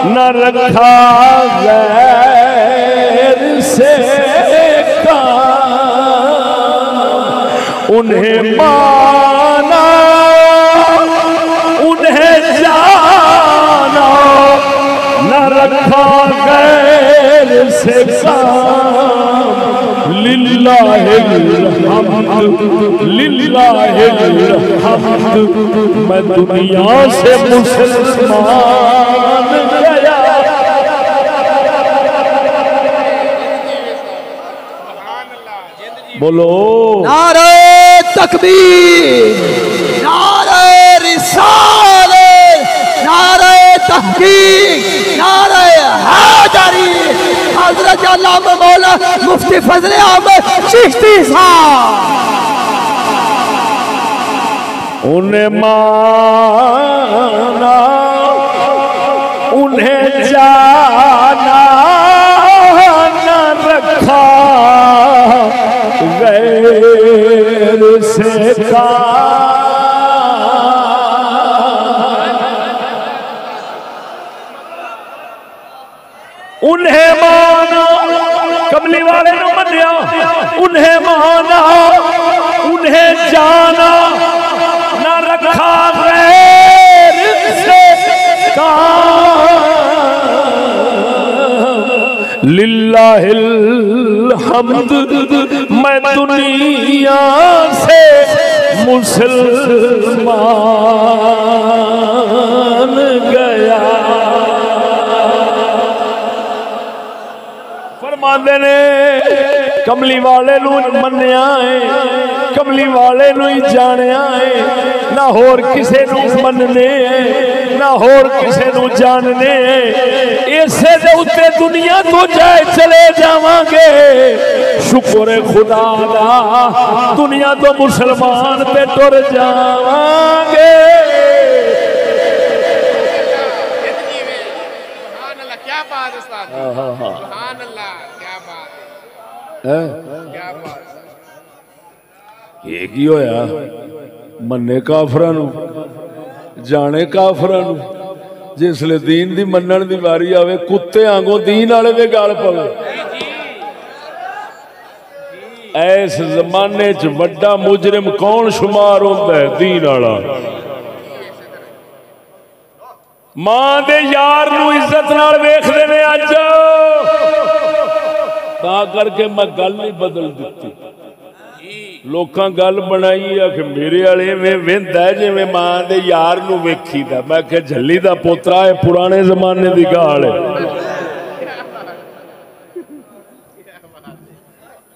न रखा गैर से काम, उन्हें माना उन्हें जाना न रखा गैर से काम, लिल्लाहिल हम्द लिल्लाहिल हम्द, मैं दुनिया से मुसलमान गया। बोलो नारे तकबीर, नारे रिसालत, नारे तहकीक, नारे हैदरी। हजरत अल्लामा मौला मुफ्ती फजले अहमद चिश्ती साहब। उन्हें माना उन्हें जाना न रखा गैर से उन्हें माना, कमली वाले ने मनिया, उन्हें माना उन्हें जाना न रखा गैर से काम, लिल्लाहिल हम्द, मैं दुनिया से मुसलमान गया। फरमाते ने कमली वाले नू मन्निया है, कमली वाले नू ही जानिया है, ना होर किसे नू मनने ना होर किसे नू जानने। इसे दे उत्ते दुनिया तो जाए चले जावांगे, शुक्र है खुदा दा दुनिया तो मुसलमान ते टुर जावांगे। क्या बात है उस्ताद, सुभान अल्लाह, क्या बात है, क्या बात है। ये की होया, मन्ने काफरां नू जाने काफरां नू, जिसले दीन दी मनण दी वारी आवे कुत्ते आंगों दीन वाले दे गल पवे। ऐस जमाने च वड्डा मुजरिम कौन शुमार होंदा है? दीन वाला। मां दे यार नू इज्जत नाल वेखदे ने अज, तां करके मैं गल नहीं बदल दित्ती। लोकां गल बनाई है कि मेरे वाले में वेंदा जिवें मां दे यार नू वेखीदा। मैं कहा झल्ली दा पोतरा है, पुराने जमाने दी गाल है।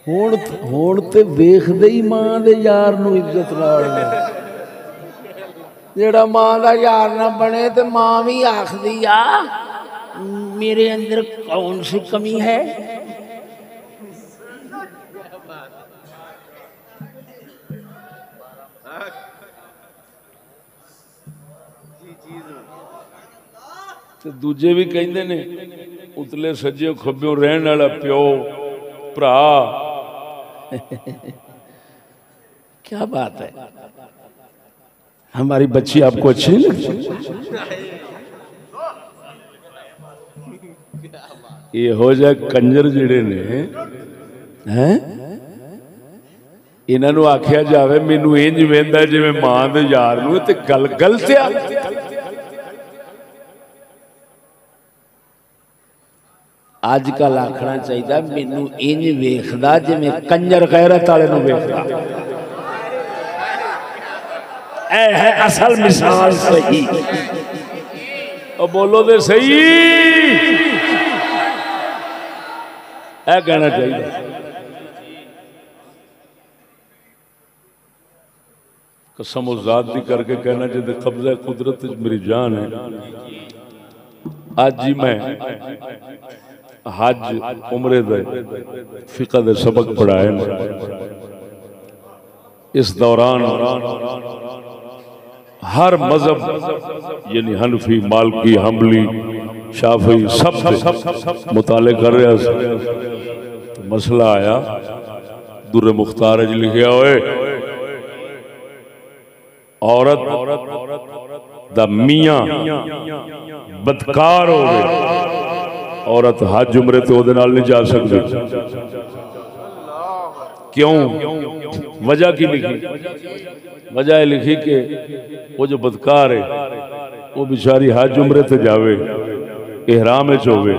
हुण ते वेखदे ही मां दे यार नू इज्जत नाल। जेड़ा मां दा यार ना बने ते मां भी आखदी आ मेरे अंदर कौन सी कमी है। ते दूजे भी कहंदे ने उतले सज्जे खब्बे रहन वाला प्यो भरा। क्या बात है, हमारी बच्ची आपको अच्छी नहीं लगती? ये हो जाए कंजर जिहड़े ने हैं, इन्हां नूं आख्या जावे मैनू इंज वेंदा जिवें मां दे यार नूं, ते गल गलत आ। अजकल आखना चाहिए मैनू इंज वेखदा जिवें कंजर गैरत वाले नूं वेखदा। ऐ है असल मिसाल सही। और बोलो दे सही, ऐ कहना चाहिए। कसम ज़ात दी करके कहना चाहिए, कब्ज़ा कुदरत मेरी जान है। आज जी मैं हज उमरे दे फिक़ह दे सबक पढ़ाए। इस दौरान हर मजहब यानी हनफी, मालकी, हम्बली, शाफी सब मुताले कर रहा था। मसला आया दुर्र मुख्तार च लिखिया होए औरत दा मियां बदकार होवे, औरत हज उमरे तो ओदे नाल नहीं जा सकती। क्यों? वजह की लिखी? वजह लिखी कि वो जो बदकार है वो बेचारी हज उमरे ते जावे, इहराम च होवे,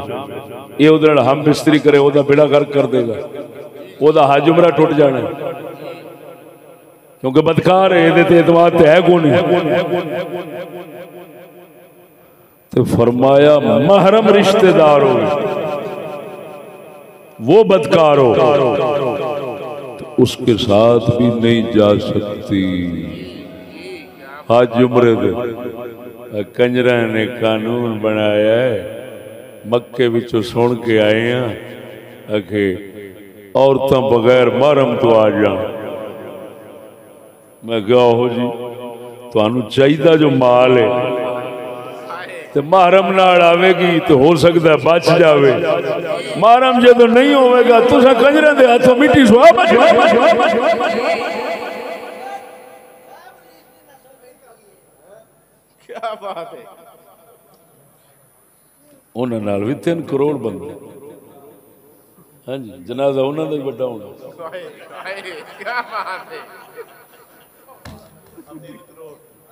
ये उहदे नाल हम बिस्तरी करे ओदा बेड़ा गर्क कर देगा, ओदा हज उमरा टुट जाना, क्योंकि बदकार है, ये एतमाद तो है कौन। तो फरमाया महरम रिश्तेदार हो वो बदकार हो तो उसके साथ भी नहीं जा सकती। हज उमरे दे कंजरा ने कानून बनाया है, मक्के विचों सुन के आए हैं आखे औरतां बगैर महरम तो आ जान। मैं क्या हो जी तुहानू चाहिए जो माल है तो महरम नाल आवेगी तो हो सकता है बच जावे, महरम जो नहीं होगा तुसा कंजरे दे हाथों मिट्टी सुहा बच। क्या बात है। उन्हां नाल भी 3 करोड़ बंदे। हाँ जी, जनाजा उन्होंने ही बड़ा होना। क्या बात है।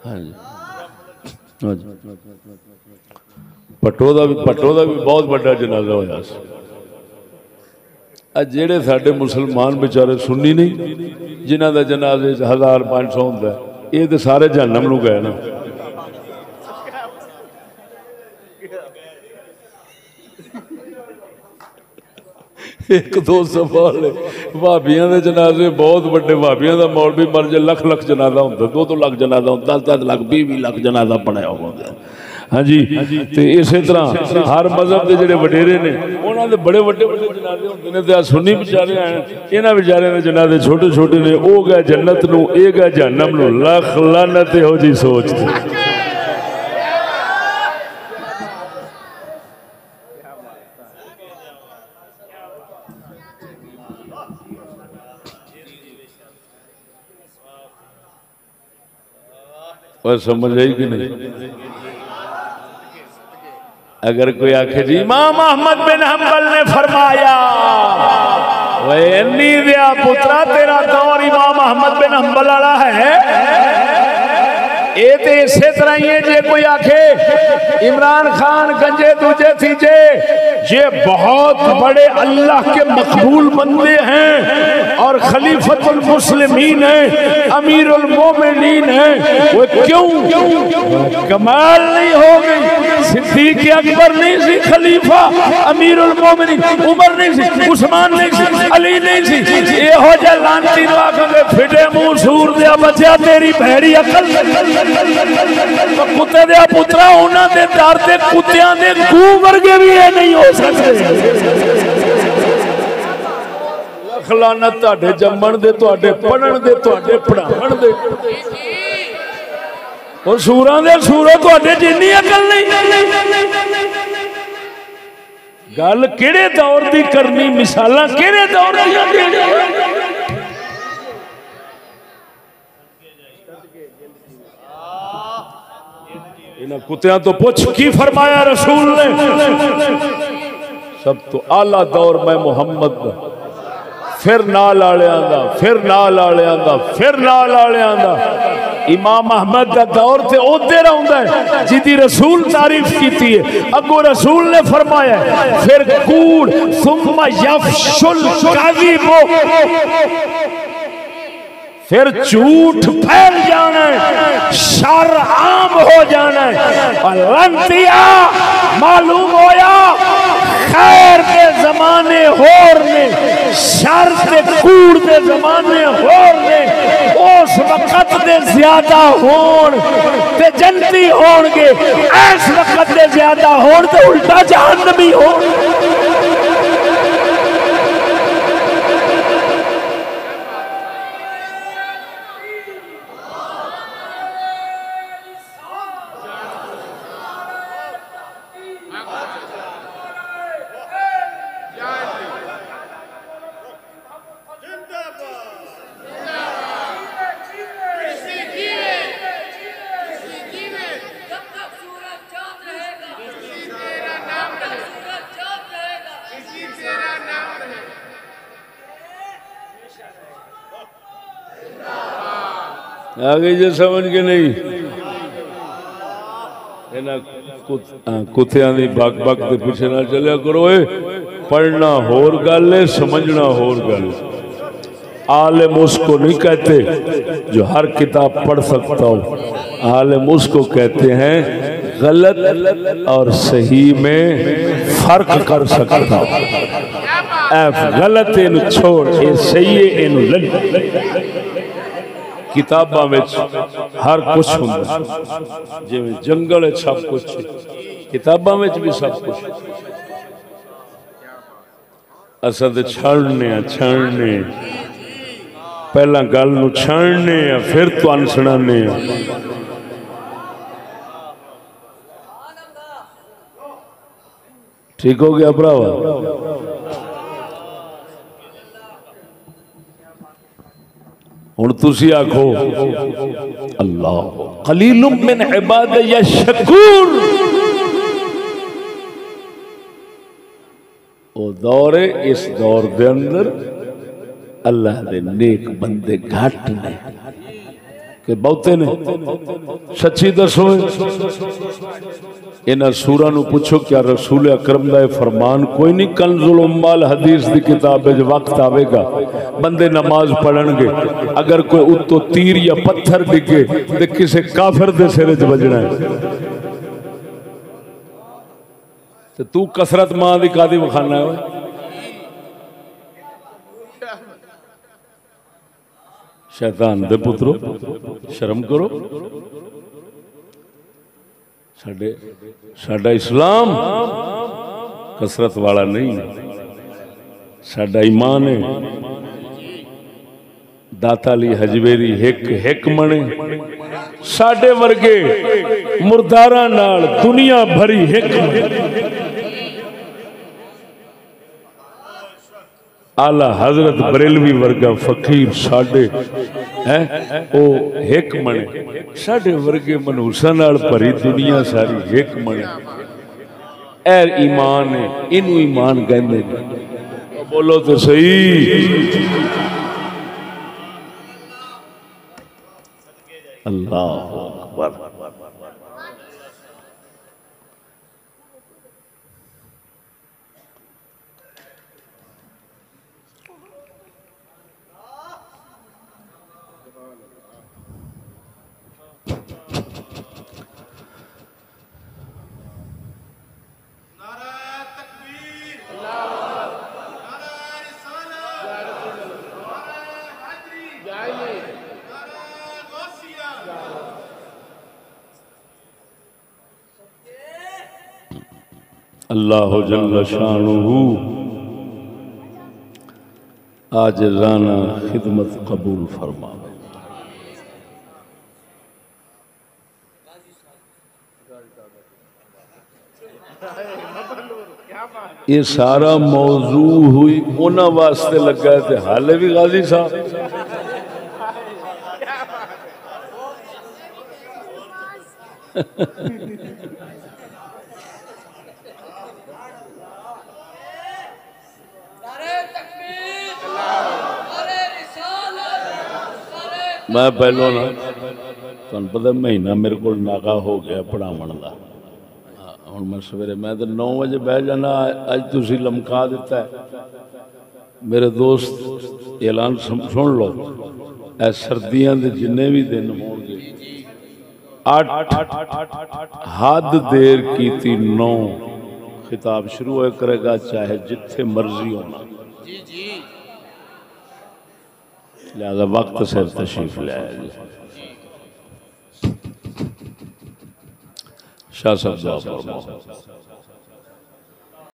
हाँ जी, हाँ जी। भट्टो का भी बहुत बड़ा जनाजा होया। जेड़े साडे मुसलमान बेचारे सुन्नी नहीं, जिन्हां दा जनाजे 1500 होंदा है, ये तो सारे जहन्नम नूं गए ना। एक दो सवाल भाबियां दे जनाजे बहुत बड़े, भाबियां दा मौलवी मर जाए लख लख जनाजा होंदा, 2 लाख जनाजा होंदा, 10 लाख 20 लाख जनाजा पढ़ाया होंदा। हाँ जी, तो इस तरह हर मजहब के जोड़े वडेरे ने उन्होंने बड़े बड़े बड़े जनाजे होंगे ने, तो सुन्नी बेचारे हैं, इन्होंने बेचारे के जनाजे छोटे छोटे ने, वो गए जन्नत नूं, ये गए जहन्नम नूं। लख लानत हो जी सोच थी। और समझ आई कि नहीं? अगर कोई आखे जी इमाम अहमद बिन हंबल ने फरमाया, नी दिया पुत्रा तेरा दौर इमाम अहमद बिन हंबल वाला है, ये तो इसे तरह ही है। जे कोई आखे इमरान खान गंजे दूजे तीजे ये बहुत बड़े अल्लाह के मकबूल बंदे हैं और खलीफतुल मुस्लिमीन हैं, अमीरुल मोमिनीन हैं, वो क्यों कमाल नहीं हो गई? सिद्दीक अकबर नहीं सी खलीफा, अमीरुल मोमिनीन उमर नहीं सी, उस्मान नहीं सी, अली नहीं सी, ये हो जा लांती आखेंगे फिटे मुंह सूर दिया बच्चा तेरी भैड़ी अकल। कुत्ते दे पुत्रा उन्होंने दर दे कुत्तियां दे गू वर्गे भी ये नहीं हो सकते। लख लानत तुहाडे जम्मण दे, तुहाडे पढ़न दे, तुहाडे पढ़ावन दे, और सूरां दे सूरो तुहाडे जिन्नी अकल नहीं। गल किहड़े दौर दी करनी, मिसालां किहड़े दौर दी देनी। इन्हां कुत्तियां तो पूछ की फरमाया रसूल ने? सब तो आला दौर मैं मुहम्मद दा, फिर नाल आलियां दा, फिर नाल आलियां दा, फिर नाल आलियां दा। इमाम अहमद का दौर ते उधर आउंदा है जिदी रसूल तारीफ कीती है। अगो रसूल ने फरमाया फिर कूड़ सुम्मा यफशुल काज़िबो, फिर झूठ फैल जाना है, शर आम हो जाना है। और लंतिया मालूम होया खैर के जमाने होर ने, शर के कूड़ के जमाने होर ने। उस वक्त दे ज्यादा होण ते जन्नती होणगे, इस वक्त दे ज्यादा होण ते उल्टा जहन्नमी होण। आ गई जो समझ के नहीं कुत्तियां दी बक बक के पीछे ना चलिया करो। पढ़ना होर गल है, समझना होर गल। आलिम उसको नहीं कहते जो हर किताब पढ़ सकता हो, आलिम उसको कहते हैं गलत और सही में फर्क कर सकता हो। गलत इन छोड़, ये सही है इन ले। किताबां में हर कुछ होंदा, जिवें जंगल है सब कुछ, किताबां में भी सब कुछ। असां ते छाड़ने पहला गल नूं छाड़ने फिर तुहानूं सुणाने। ठीक हो गया भरावा? हुण तुसी आखो अल्लाह कलीलुम मिन इबादिया शकूर। ओ दौर है, इस दौर दे अंदर अल्लाह दे नेक बंदे घट ने कि बहुते ने। सच्ची दसो, इन्हां सूरां नूं पुछो क्या रसूल अकरम दा फरमान कोई नहीं? कंजुल उम्माल हदीस दी किताब च वक्त आवेगा बंदे नमाज पढ़नगे, अगर कोई उत्तों तीर या पत्थर डिगे तो किसी काफिर दे सिर च वजना है। तो तू कसरत मां दी कादी विखाना है? शैतान दे पुत्रो शर्म करो। साडा इस्लाम कसरत वाला नहीं, साडा ईमान है दाता ली हजवेरी हिक हिक मने। साडे वर्गे मुर्दारा नाल दुनिया भरी हिक मने। आला हजरत बरेलवी वर्गा फकीर साडे है ओ हिक मने। साडे वर्गे मनूसा नाल भरी दुनिया सारी हिक मने। ए ईमान है, इनू ईमान कहंदे ने। बोलो तो सही। अल्लाह अकबर। अल्लाह जल्ल शानुहु आज राना खिदमत कबूल फरमावे। ये सारा मौजू हुई उन्होंने वास्ते लगा है, हाले भी गाजी साहब मैं पहलों ना तुहानू पता महीना मेरे को नागा हो गया पढ़ावन का। हुण मैं सवेरे मैं तो 9 बजे बह जाना। अज तुसी लमका दिता है मेरे दोस्त, ऐलान सुन लो। ए सर्दियां दे जिन्ने भी दिन होंगे 8 हद देर की 9 खिताब शुरू हो करेगा, चाहे जिथे मर्जी होना। लिहाजा वक्त से तशरीफ ले आया जी। शाह साहब